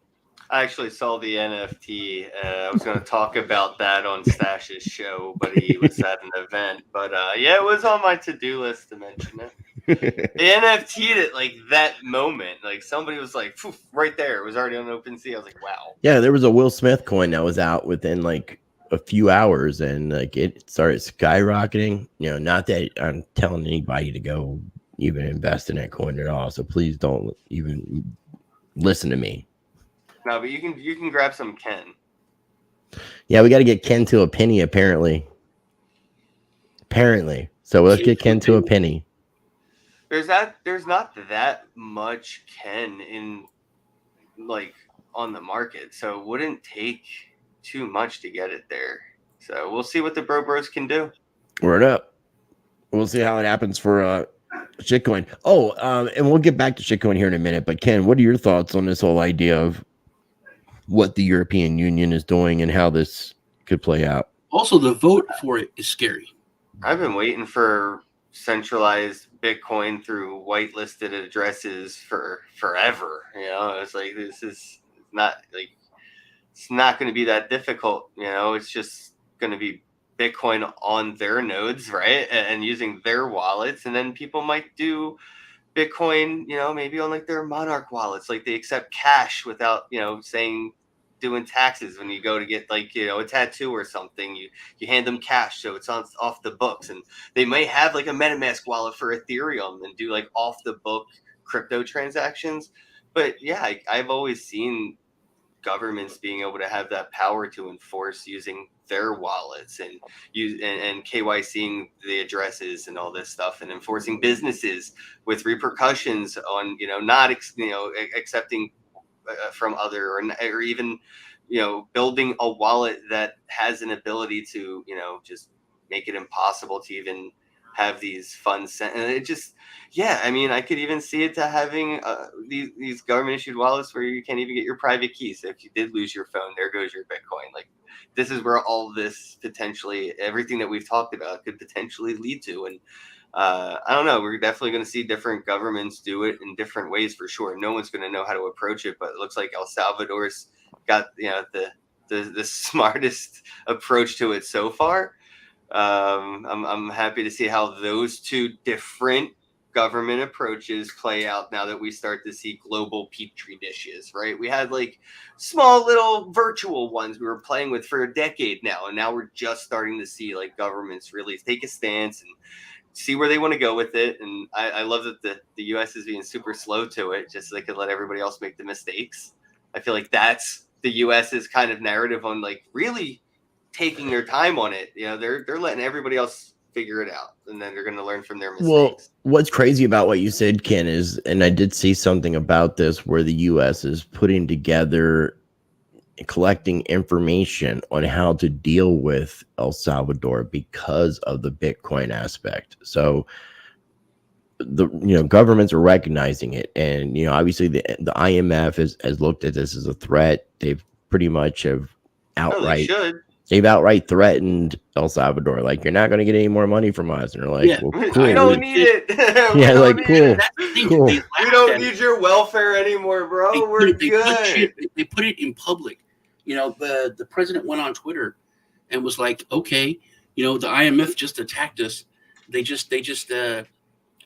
I actually saw the NFT. I was going to talk about that on Stash's show, but he was at an event. But yeah, it was on my to-do list to mention it. They NFT'd it like that moment. Like somebody was like, right there. It was already on OpenSea. I was like, wow. Yeah, there was a Will Smith coin that was out within like a few hours, and like it started skyrocketing. Not that I'm telling anybody to go even invest in that coin at all. So please don't even listen to me. No, but you can grab some Ken. Yeah, we got to get Ken to a penny, apparently. So let's get Ken to a penny. There's not that much Ken in like on the market, so it wouldn't take too much to get it there. So we'll see what the Bro Bros can do. Word up. We'll see how it happens for shitcoin. And we'll get back to shitcoin here in a minute. But Ken, what are your thoughts on this whole idea of what the European Union is doing and how this could play out? Also, the vote for it is scary. I've been waiting for centralized Bitcoin through whitelisted addresses for forever. It's like this is not like it's not going to be that difficult. It's just going to be Bitcoin on their nodes, right? And using their wallets, and then people might do Bitcoin, maybe on like their Monarch wallets, like they accept cash without, doing taxes when you go to get like, a tattoo or something, you hand them cash. So it's off the books, and they might have like a MetaMask wallet for Ethereum and do like off the book crypto transactions. But yeah, I've always seen governments being able to have that power to enforce using their wallets and KYCing the addresses and all this stuff, and enforcing businesses with repercussions on not accepting from other or even building a wallet that has an ability to just make it impossible to even have these funds sent. And it just, I could even see it to having these government issued wallets where you can't even get your private keys. So if you did lose your phone, there goes your Bitcoin. Like, this is where all this potentially, everything that we've talked about could potentially lead to. And I don't know, we're definitely going to see different governments do it in different ways for sure. No one's going to know how to approach it, but it looks like El Salvador's got the smartest approach to it so far. I'm happy to see how those two different government approaches play out now that we start to see global petri dishes, right? We had like small little virtual ones we were playing with for a decade now, and now we're just starting to see like governments really take a stance and see where they want to go with it. And I love that the US is being super slow to it, just so they could let everybody else make the mistakes. I feel like that's the US's kind of narrative on like really taking their time on it. They're letting everybody else figure it out, and then they're going to learn from their mistakes. Well, what's crazy about what you said, Ken, is, and I did see something about this where the US is putting together, collecting information on how to deal with El Salvador because of the Bitcoin aspect. So the governments are recognizing it, and obviously the IMF has looked at this as a threat. They've pretty much have outright they've outright threatened El Salvador, like, you're not going to get any more money from us, and they're like, well, cool, we don't need it. Yeah, like, cool, cool. We don't need your welfare anymore, bro. We're good. They put it in public. The president went on Twitter and was like, okay, the IMF just attacked us. They just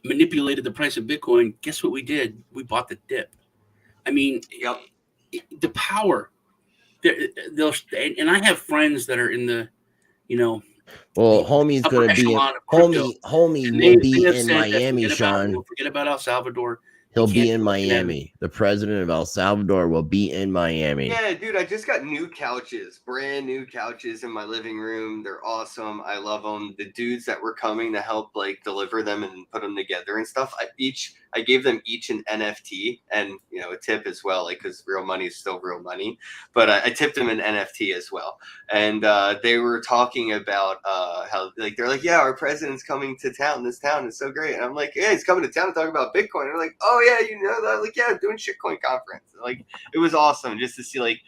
manipulated the price of Bitcoin. Guess what we did? We bought the dip. I mean, the power. And I have friends that are in the, well, homie's gonna be homie will be in Miami, Sean. Forget about El Salvador. He'll be in Miami. The president of El Salvador will be in Miami. Yeah, dude, I just got new couches, brand new couches in my living room. They're awesome. I love them. The dudes that were coming to help like deliver them and put them together and stuff, I gave them each an NFT and a tip as well, like, because real money is still real money. But I tipped them an NFT as well. And they were talking about how, like, they're like, yeah, our president's coming to town. This town is so great. And I'm like, yeah, he's coming to town to talk about Bitcoin. And they're like, oh yeah, you know that? Like, yeah, doing shitcoin conference. Like, it was awesome just to see like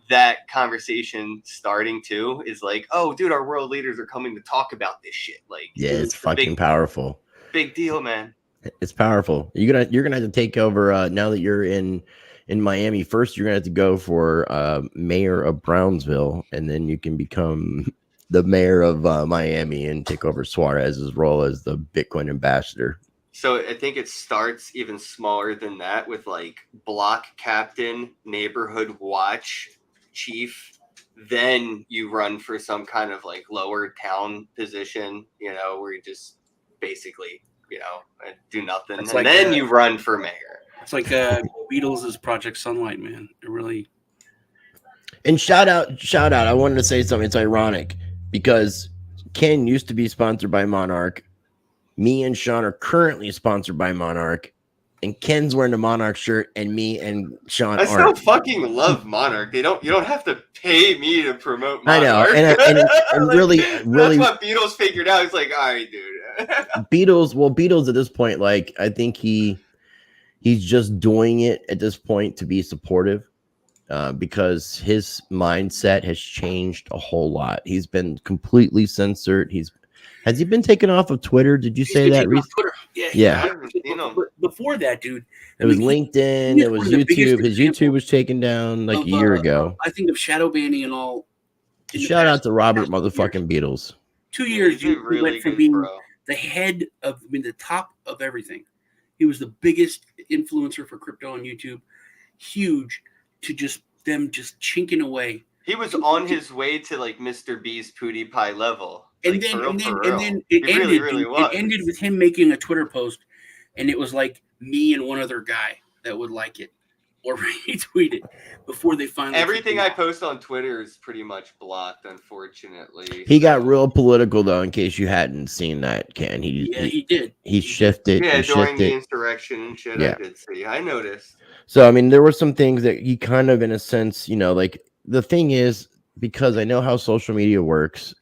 that conversation starting too. Is like, oh, dude, our world leaders are coming to talk about this shit. Like, yeah, it's fucking powerful. Big deal, man. It's powerful. You're gonna have to take over now that you're in Miami. First, you're gonna have to go for mayor of Brownsville, and then you can become the mayor of Miami and take over Suarez's role as the Bitcoin ambassador. So I think it starts even smaller than that with like block captain, neighborhood watch chief. Then you run for some kind of like lower town position, where you just basically, do nothing. It's and like, then you run for mayor. It's like Beatles' Project Sunlight, man. It really. And shout out. I wanted to say something. It's ironic because Ken used to be sponsored by Monarch. Me and Sean are currently sponsored by Monarch, and Ken's wearing a Monarch shirt, and me and Sean I still fucking love Monarch. You don't have to pay me to promote Monarch. I know, and like, really, that's what Beatles figured out. It's like, all right, dude. Beatles at this point, like, I think he's just doing it at this point to be supportive, because his mindset has changed a whole lot. He's been completely censored. Has he been taken off of Twitter? Did you say that recently? Twitter. Yeah. Before that, dude. It was LinkedIn. It was YouTube. His YouTube was taken down like a year ago. I think of shadow banning and all. Shout out to Robert motherfucking Beatles. 2 years, he really went from good, being bro. the head of, the top of everything. He was the biggest influencer for crypto on YouTube. Huge, to just them just chinking away. He was on his way to like Mr. B's PewDiePie level. And then it ended with him making a Twitter post, and it was like me and one other guy that would like it or retweet it before they finally. Everything I post on Twitter is pretty much blocked, unfortunately. He got real political though. In case you hadn't seen that, Ken, he did. He shifted. Yeah, during the insurrection and shit. Yeah. I did see. I noticed. So I mean, there were some things that he kind of, in a sense, like, the thing is, because I know how social media works,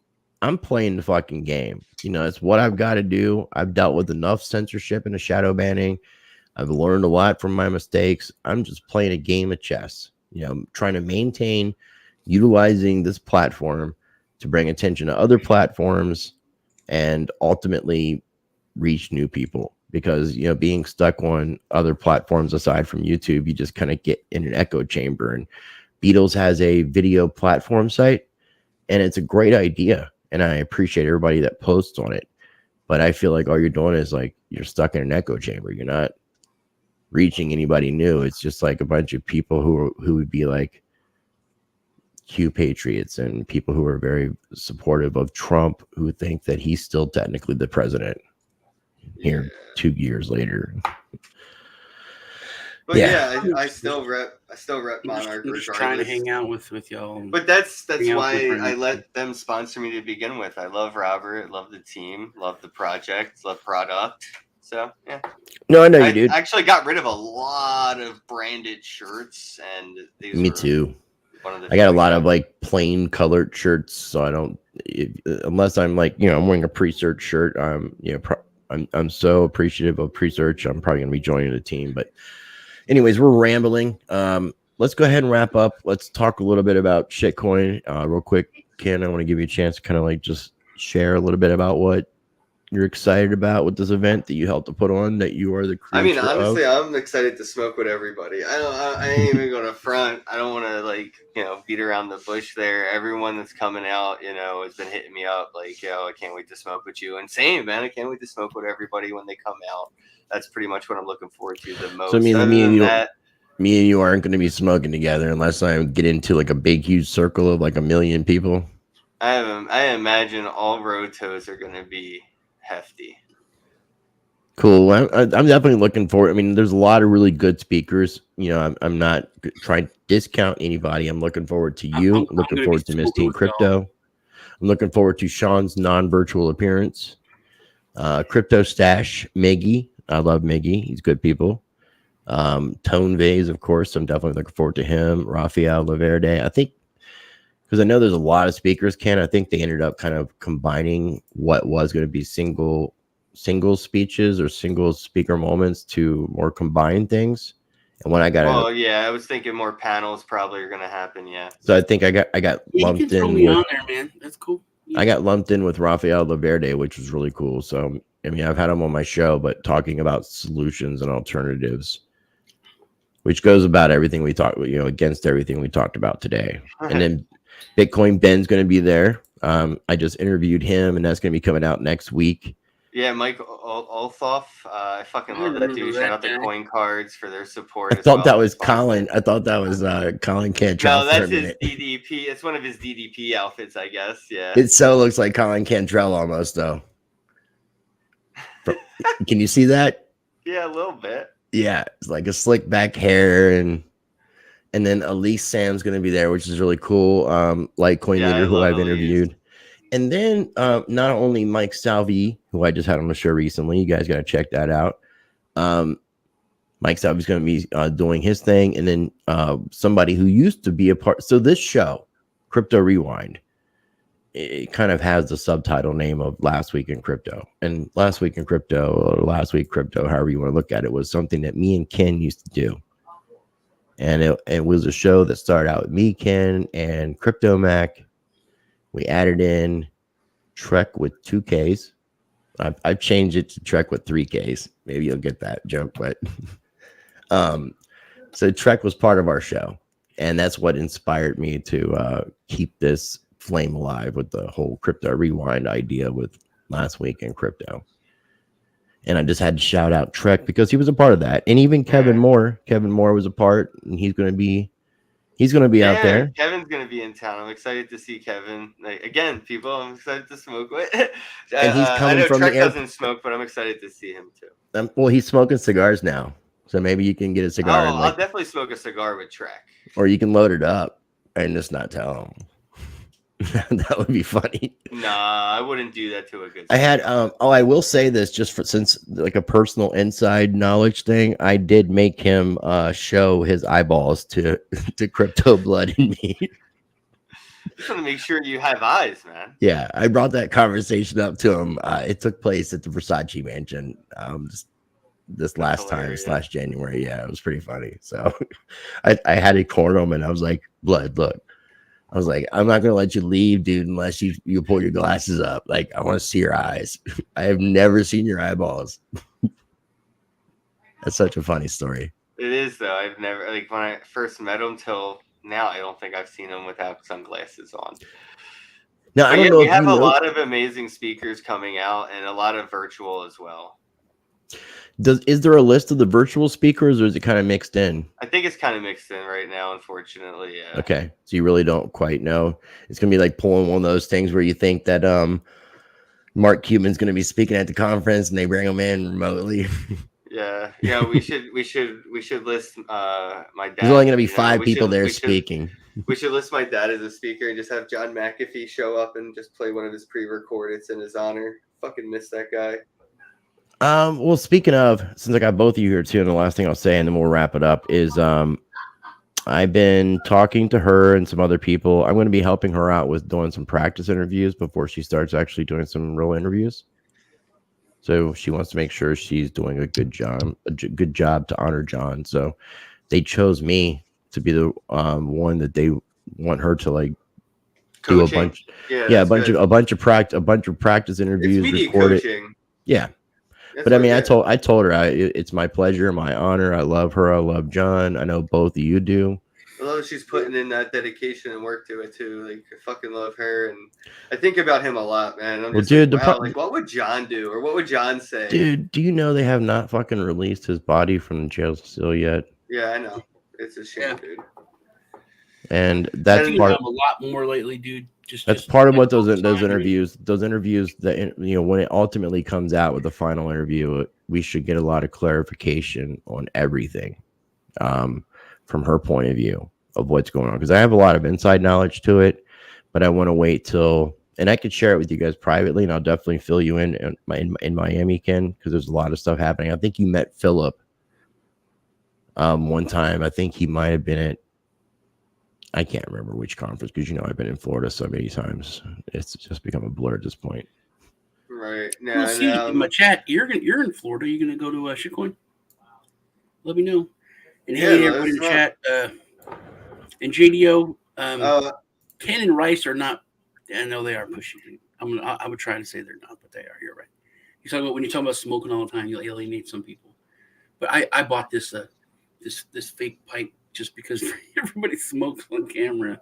I'm playing the fucking game. It's what I've got to do. I've dealt with enough censorship and a shadow banning. I've learned a lot from my mistakes. I'm just playing a game of chess, trying to maintain, utilizing this platform to bring attention to other platforms and ultimately reach new people. Because, being stuck on other platforms aside from YouTube, you just kind of get in an echo chamber. And Beatles has a video platform site, and it's a great idea. And I appreciate everybody that posts on it. But I feel like all you're doing is like, you're stuck in an echo chamber. You're not reaching anybody new. It's just like a bunch of people who would be like Q patriots and people who are very supportive of Trump, who think that he's still technically the president here 2 years later. But yeah, I still rep Monarch. I'm just trying to hang out with y'all. But that's why I let them sponsor me to begin with. I love Robert, love the team, love the project, love product. So yeah. No, I know you, dude. I actually got rid of a lot of branded shirts, and these me too. I got a lot of like plain colored shirts, so I don't, unless I'm like, I'm wearing a pre-search shirt. I'm I'm so appreciative of Presearch. I'm probably gonna be joining the team, but anyways, we're rambling. Let's go ahead and wrap up. Let's talk a little bit about shitcoin real quick. Ken, I want to give you a chance to kind of like just share a little bit about what you're excited about with this event that you helped to put on, that you are the creator I mean, honestly, of. I'm excited to smoke with everybody. I ain't even going to front. I don't want to beat around the bush there. Everyone that's coming out, has been hitting me up like, I can't wait to smoke with you. And same, man, I can't wait to smoke with everybody when they come out. That's pretty much what I'm looking forward to the most. So me and me you aren't going to be smoking together unless I get into like a big, huge circle of like 1 million people. I imagine all rotos are going to be hefty. Cool. I'm definitely looking forward. I mean, there's a lot of really good speakers. I'm not trying to discount anybody. I'm looking forward to you. I'm looking forward to Miss Teen Crypto. I'm looking forward to Sean's non-virtual appearance. Crypto Stash, Miggy. I love Miggy. He's good people. Tone Vase, of course. I'm definitely looking forward to him. Rafael Laverde. I think, because I know there's a lot of speakers, Ken. I think they ended up kind of combining what was going to be single speeches or single speaker moments to more combined things. And when I got I was thinking more panels probably are going to happen. Yeah. So I think I got lumped in on there, man. That's cool. Yeah. I got lumped in with Rafael Laverde, which was really cool. So I mean, I've had him on my show, but talking about solutions and alternatives, which goes about everything we talked, against everything we talked about today. And then Bitcoin Ben's going to be there. I just interviewed him, and that's going to be coming out next week. Yeah, Mike Olthoff. I fucking love that dude. Shout out to Coin Cards for their support. I thought that was Colin. I thought that was Colin Cantrell. No, that's his DDP. It's one of his DDP outfits, I guess. Yeah. It so looks like Colin Cantrell almost, though. Can you see that? Yeah, a little bit. Yeah, it's like a slick back hair, and then Elise Sam's going to be there, which is really cool. Litecoin leader who I've interviewed. Elise. And then not only Mike Salvi, who I just had on the show recently, you guys got to check that out. Mike Salvi's going to be doing his thing. And then somebody who used to be a part. So this show, Crypto Rewind, it kind of has the subtitle name of Last Week in Crypto. And Last Week in Crypto, or Last Week Crypto, however you want to look at it, was something that me and Ken used to do. And it was a show that started out with me, Ken, and Crypto Mac. We added in Trek with 2 Ks. I've changed it to Trek with 3 Ks. Maybe you'll get that joke, but so Trek was part of our show, and that's what inspired me to keep this flame alive with the whole Crypto Rewind idea with Last Week in Crypto. And I just had to shout out Trek because he was a part of that, and even Kevin Moore. Kevin Moore was a part, and he's going to be out there. Kevin's going to be in town. I'm excited to see Kevin. Again, people, I'm excited to smoke with. And he's coming I know from Trek the doesn't smoke, but I'm excited to see him too. Well, he's smoking cigars now, so maybe you can get a cigar. I'll definitely smoke a cigar with Trek. Or you can load it up and just not tell him. That would be funny. Nah, I wouldn't do that to a good. I had I will say this just since like a personal inside knowledge thing. I did make him show his eyeballs to Crypto Blood and me. Just want to make sure you have eyes, man. Yeah, I brought that conversation up to him. It took place at the Versace mansion this last January. Yeah, it was pretty funny. So I had to corner him, and I was like, Blood, look. I was like, I'm not going to let you leave, dude, unless you pull your glasses up. Like, I want to see your eyes. I have never seen your eyeballs. That's such a funny story. It is, though. I've never, when I first met him till now, I don't think I've seen him without sunglasses on. No, I don't know. We have a lot of amazing speakers coming out and a lot of virtual as well. Is there a list of the virtual speakers, or is it kind of mixed in? I think it's kind of mixed in right now, unfortunately. Yeah. Okay, so you really don't quite know. It's gonna be like pulling one of those things where you think that Mark Cuban's gonna be speaking at the conference, and they bring him in remotely. Yeah. We should list my dad. There's only gonna be 5 people there speaking. We should list my dad as a speaker and just have John McAfee show up and just play one of his pre-recordeds in his honor. Fucking miss that guy. Well, speaking of, since I got both of you here too, and the last thing I'll say, and then we'll wrap it up, is I've been talking to her and some other people. I'm going to be helping her out with doing some practice interviews before she starts actually doing some real interviews. So she wants to make sure she's doing a good job to honor John. So they chose me to be the one that they want her to like do a Coaching. bunch. Yeah, Yeah, that's good. a bunch of practice It's interviews, media record it. coaching. Yeah. That's But I what mean, it is. I told her it's my pleasure, my honor. I love her. I love John. I know both of you do. I love she's putting in that dedication and work to it too. Like I fucking love her, and I think about him a lot, man. I'm Well, just dude, like, wow, like what would John do, or what would John say? dude, do you know they have not fucking released his body from the jail still yet? Yeah, I know. It's a shame, dude. And that's And- part. A lot more lately, dude. That's part of what those interviews that you know, when it ultimately comes out with the final interview, we should get a lot of clarification on everything from her point of view of what's going on, because I have a lot of inside knowledge to it, but I want to wait till, and I could share it with you guys privately, and I'll definitely fill you in Miami, Ken, because there's a lot of stuff happening. I think you met Philip one time. I think he might have been at, I can't remember which conference, because you know I've been in Florida so many times. It's just become a blur at this point. Right now, Well, see, in my chat, you're in Florida. You're gonna go to shitcoin? Let me know. And hey, everybody in the chat, and JDO, Ken and Rice are not. I know they are pushing. I would try to say they're not, but they are. You're right. You talk about when you talk about smoking all the time, you'll alienate some people. But I bought this this fake pipe just because everybody smokes on camera.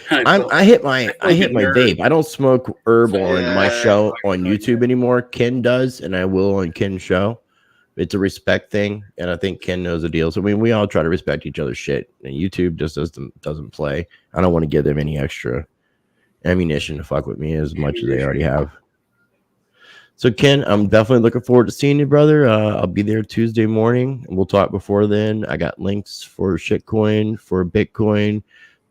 I hit my vape. I don't smoke herb on my show on YouTube anymore. Ken does, and I will on Ken's show. It's a respect thing, and I think Ken knows the deal. So I mean, we all try to respect each other's shit, and YouTube just doesn't play. I don't want to give them any extra ammunition to fuck with me as much as they already have. So Ken, I'm definitely looking forward to seeing you, brother. I'll be there Tuesday morning, and we'll talk before then. I got links for shitcoin, for Bitcoin,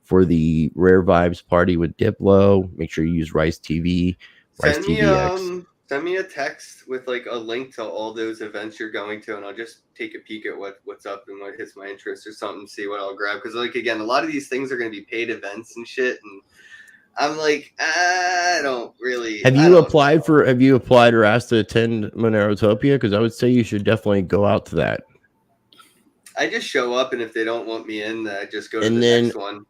for the Rare Vibes party with Diplo. Make sure you use Rice TV. Send me a text with like a link to all those events you're going to, and I'll just take a peek at what's up and what hits my interest or something, see what I'll grab. Because like again, a lot of these things are going to be paid events and shit, and I'm like, I don't really. Have you applied or asked to attend Monerotopia? Because I would say you should definitely go out to that. I just show up, and if they don't want me in, I just go to the next one.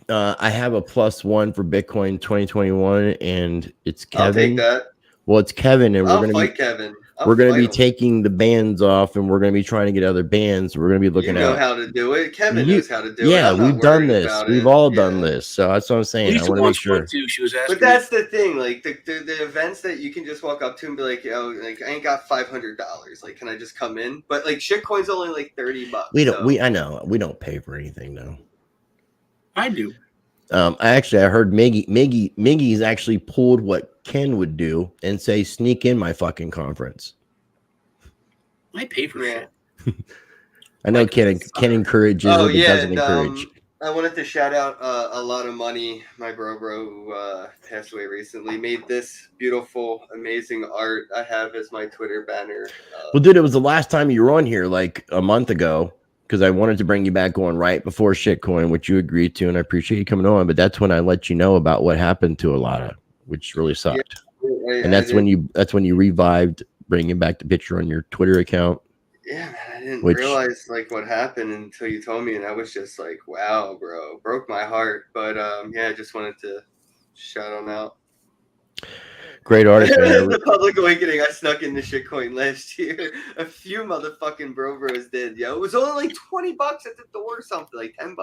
I have a +1 for Bitcoin 2021, and it's Kevin. I'll take that. Well, it's Kevin, and we're gonna be taking the bands off, and we're gonna be trying to get other bands. We're gonna be looking at how to do it. Kevin knows how to do it. Yeah, we've done this. We've all done this. So that's what I'm saying. I want to make sure. She was asking. But that's the thing. Like the events that you can just walk up to and be like, yo, like I ain't got $500. Like, can I just come in? But like shitcoin's only like $30. I know we don't pay for anything though. I do. I heard Miggy's actually pulled what Ken would do and say, sneak in my fucking conference. I pay for shit. I know Ken encourages it, but doesn't encourage. I wanted to shout out a lot of money. My bro who passed away recently made this beautiful, amazing art I have as my Twitter banner. Well, dude, it was the last time you were on here like a month ago, because I wanted to bring you back on right before shitcoin, which you agreed to, and I appreciate you coming on. But that's when I let you know about what happened to Alana, which really sucked. Yeah, and that's when you revived bringing back the picture on your Twitter account. Yeah, man, I didn't realize like what happened until you told me, and I was just like, wow, bro, broke my heart. But yeah, I just wanted to shout him out. Great artist, man. The public awakening. I snuck into shitcoin last year. A few motherfucking bros did. Yo, it was only like $20 at the door or something, like $10.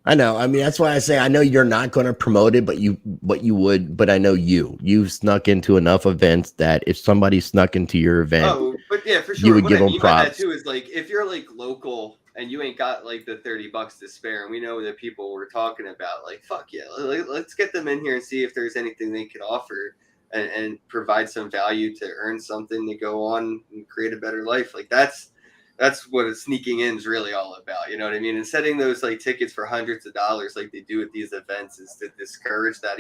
I know. I mean, that's why I say I know you're not going to promote it, but you would. But I know you've snuck into enough events that if somebody snuck into your event, but yeah, for sure, you would give them props. That too is like if you're like local and you ain't got like the $30 to spare, and we know the people we're talking about, like fuck yeah, let's get them in here and see if there's anything they could offer and provide some value to earn something to go on and create a better life. Like that's what sneaking in is really all about. You know what I mean? And setting those like tickets for hundreds of dollars like they do at these events is to discourage that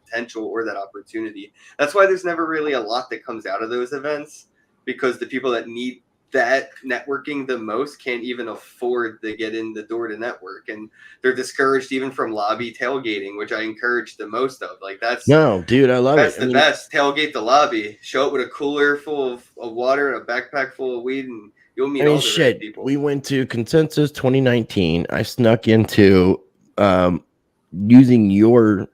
potential or that opportunity. That's why there's never really a lot that comes out of those events, because the people that need that networking the most can't even afford to get in the door to network, and they're discouraged even from lobby tailgating, which I encourage the most of. Like that's No, dude, I love that's it. the best. Tailgate the lobby, show up with a cooler full of water and a backpack full of weed, and you'll meet all the right people. We went to Consensus 2019. I snuck into using your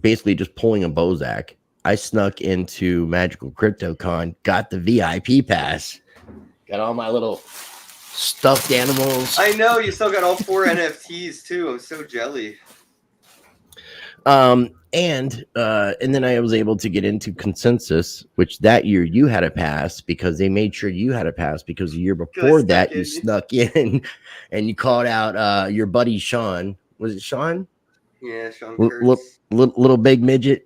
basically just pulling a Bosak. I snuck into Magical Crypto Con, got the VIP pass, got all my little stuffed animals. I know you still got all 4 NFTs too. I'm so jelly. And then I was able to get into Consensus, which that year you had a pass because they made sure you had a pass because the year before that you snuck in and you called out your buddy Sean. Was it Sean? Yeah, Sean Kurtz. Little big midget.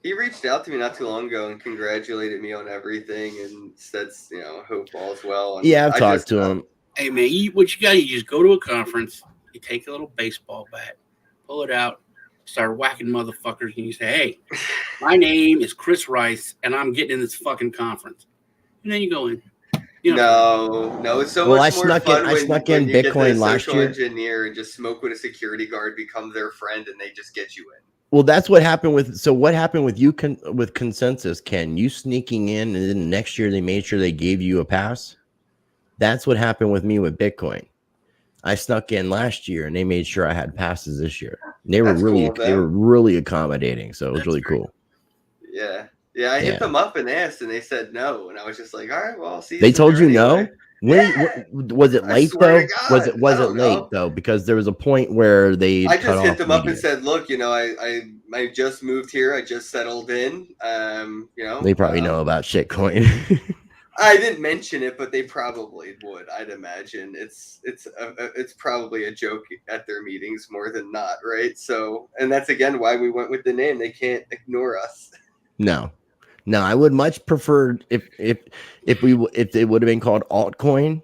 He reached out to me not too long ago and congratulated me on everything and said, hope all's well. And yeah, I've talked to him. Hey man, what you got? You just go to a conference, you take a little baseball bat, pull it out, start whacking motherfuckers, and you say, "Hey, my name is Chris Rice, and I'm getting in this fucking conference." And then you go in. No, it's so much more fun I snuck in when Bitcoin you get the last social year. engineer and just smoke with a security guard, become their friend, and they just get you in. Well, that's what happened with. So what happened with you with Consensus, Ken? You sneaking in, and then next year they made sure they gave you a pass. That's what happened with me with Bitcoin. I snuck in last year, and they made sure I had passes this year. And they were really accommodating, so it was really cool. Yeah. I hit them up and asked, and they said no, and I was just like, all right, well, I'll see you. They told you anyway. No? Was it late though? Was it late though? Because there was a point where I just hit them up and said, look, I just moved here, I just settled in. They probably know about shitcoin. I didn't mention it, but they probably would. I'd imagine it's probably a joke at their meetings more than not, right? So, and that's again why we went with the name. They can't ignore us. No, I would much prefer if it would have been called Altcoin,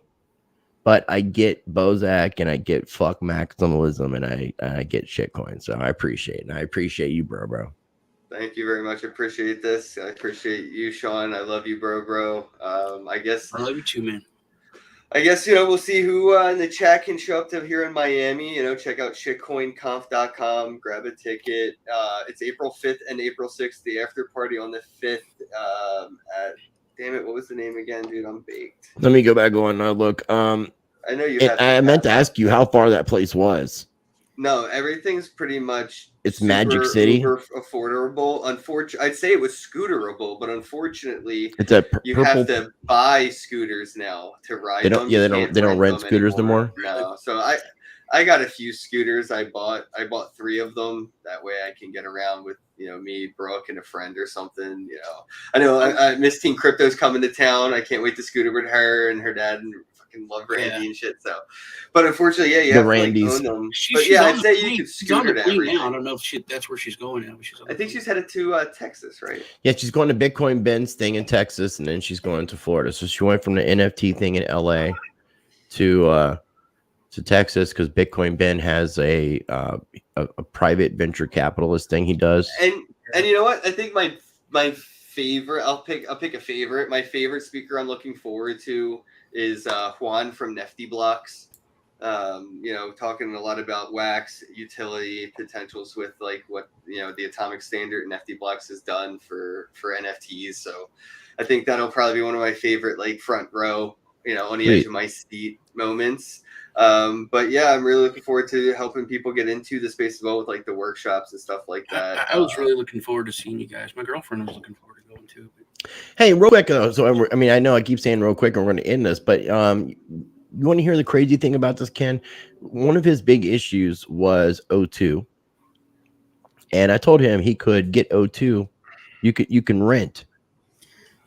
but I get Bosak and I get fuck maximalism and I get shitcoin. So I appreciate it. And I appreciate you, bro. Thank you very much. I appreciate this. I appreciate you, Sean. I love you, bro. I guess I love you too, man. I guess, we'll see who in the chat can show up to here in Miami. Check out shitcoinconf.com, grab a ticket. It's April 5th and April 6th, the after party on the 5th. Damn it, what was the name again, dude? I'm baked. Let me go back on and look. I know you. I meant to ask you how far that place was. No, everything's pretty much. It's Magic City. Affordable. I'd say it was scooterable, but unfortunately, you purple... have to buy scooters now to ride them. Yeah, they don't rent scooters anymore. No, so I got a few scooters. I bought 3 of them. That way I can get around with me, Brooke, and a friend or something. I know Miss Teen Crypto's coming to town. I can't wait to scooter with her and her dad and. Love Randy and shit. So, but unfortunately, you have to own them. I'd say you could scooter to everything. I don't know if that's where she's going now. I think she's headed to Texas, right? Yeah, she's going to Bitcoin Ben's thing in Texas, and then she's going to Florida. So she went from the NFT thing in LA to Texas because Bitcoin Ben has a private venture capitalist thing he does. And you know what? I think my favorite. I'll pick a favorite. My favorite speaker I'm looking forward to is Juan from Nifty Blocks. Talking a lot about wax utility potentials with like what the atomic standard Nifty Blocks has done for NFTs. So I think that'll probably be one of my favorite like front row, on the edge of my seat moments. But yeah, I'm really looking forward to helping people get into the space as well with like the workshops and stuff like that. I was really looking forward to seeing you guys. My girlfriend was looking forward to going too. Hey, real quick. I know I keep saying real quick, and we're going to end this, but you want to hear the crazy thing about this, Ken? One of his big issues was O2, and I told him he could get O2. You can rent.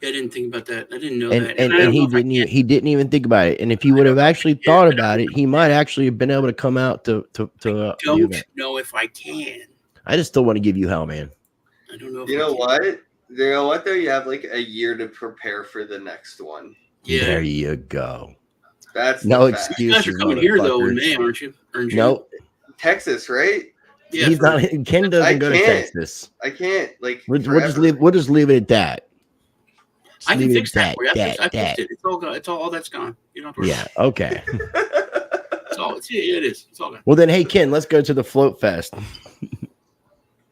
Yeah, I didn't think about that. I didn't know that. And he didn't even think about it. And if he would have actually thought about it, he might actually have been able to come out to. I don't know if I can. I just still want to give you hell, man. I don't know. You know what? Though you have like a year to prepare for the next one. Yeah, there you go. That's no excuses. You guys are coming here though in May, aren't you? No, Texas, right? Yeah, he's not. Ken doesn't go to Texas. I can't. Like we'll just leave it at that. I can leave it fix at that for you. I that. fixed it. It's all gone. It's all that's gone. You don't have to worry Yeah. about Okay. it. It's all. Yeah, it is. It's all gone. Well, then, hey, Ken, let's go to the Float Fest.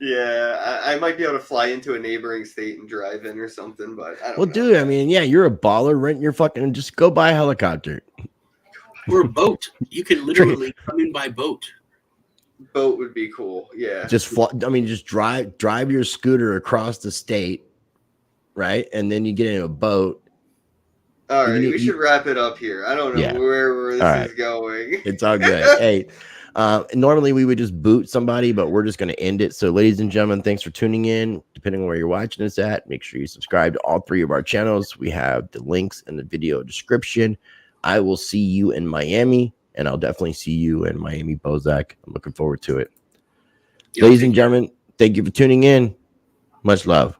Yeah, I might be able to fly into a neighboring state and drive in or something, but I don't Well, know. dude, I mean, yeah, you're a baller. Rent your fucking, just go buy a helicopter. Or a boat. You can literally come in by boat. Boat would be cool. Yeah. Just fly, I mean, just drive your scooter across the state, right? And then you get in a boat. All right, we should wrap it up here. I don't know where this is going. It's all good. Hey, normally we would just boot somebody, but we're just going to end it. So, ladies and gentlemen, thanks for tuning in. Depending on where you're watching us at, make sure you subscribe to all 3 of our channels. We have the links in the video description. I will see you in Miami, and I'll definitely see you in Miami, Bosak. I'm looking forward to it. Ladies and gentlemen, thank you for tuning in. Much love.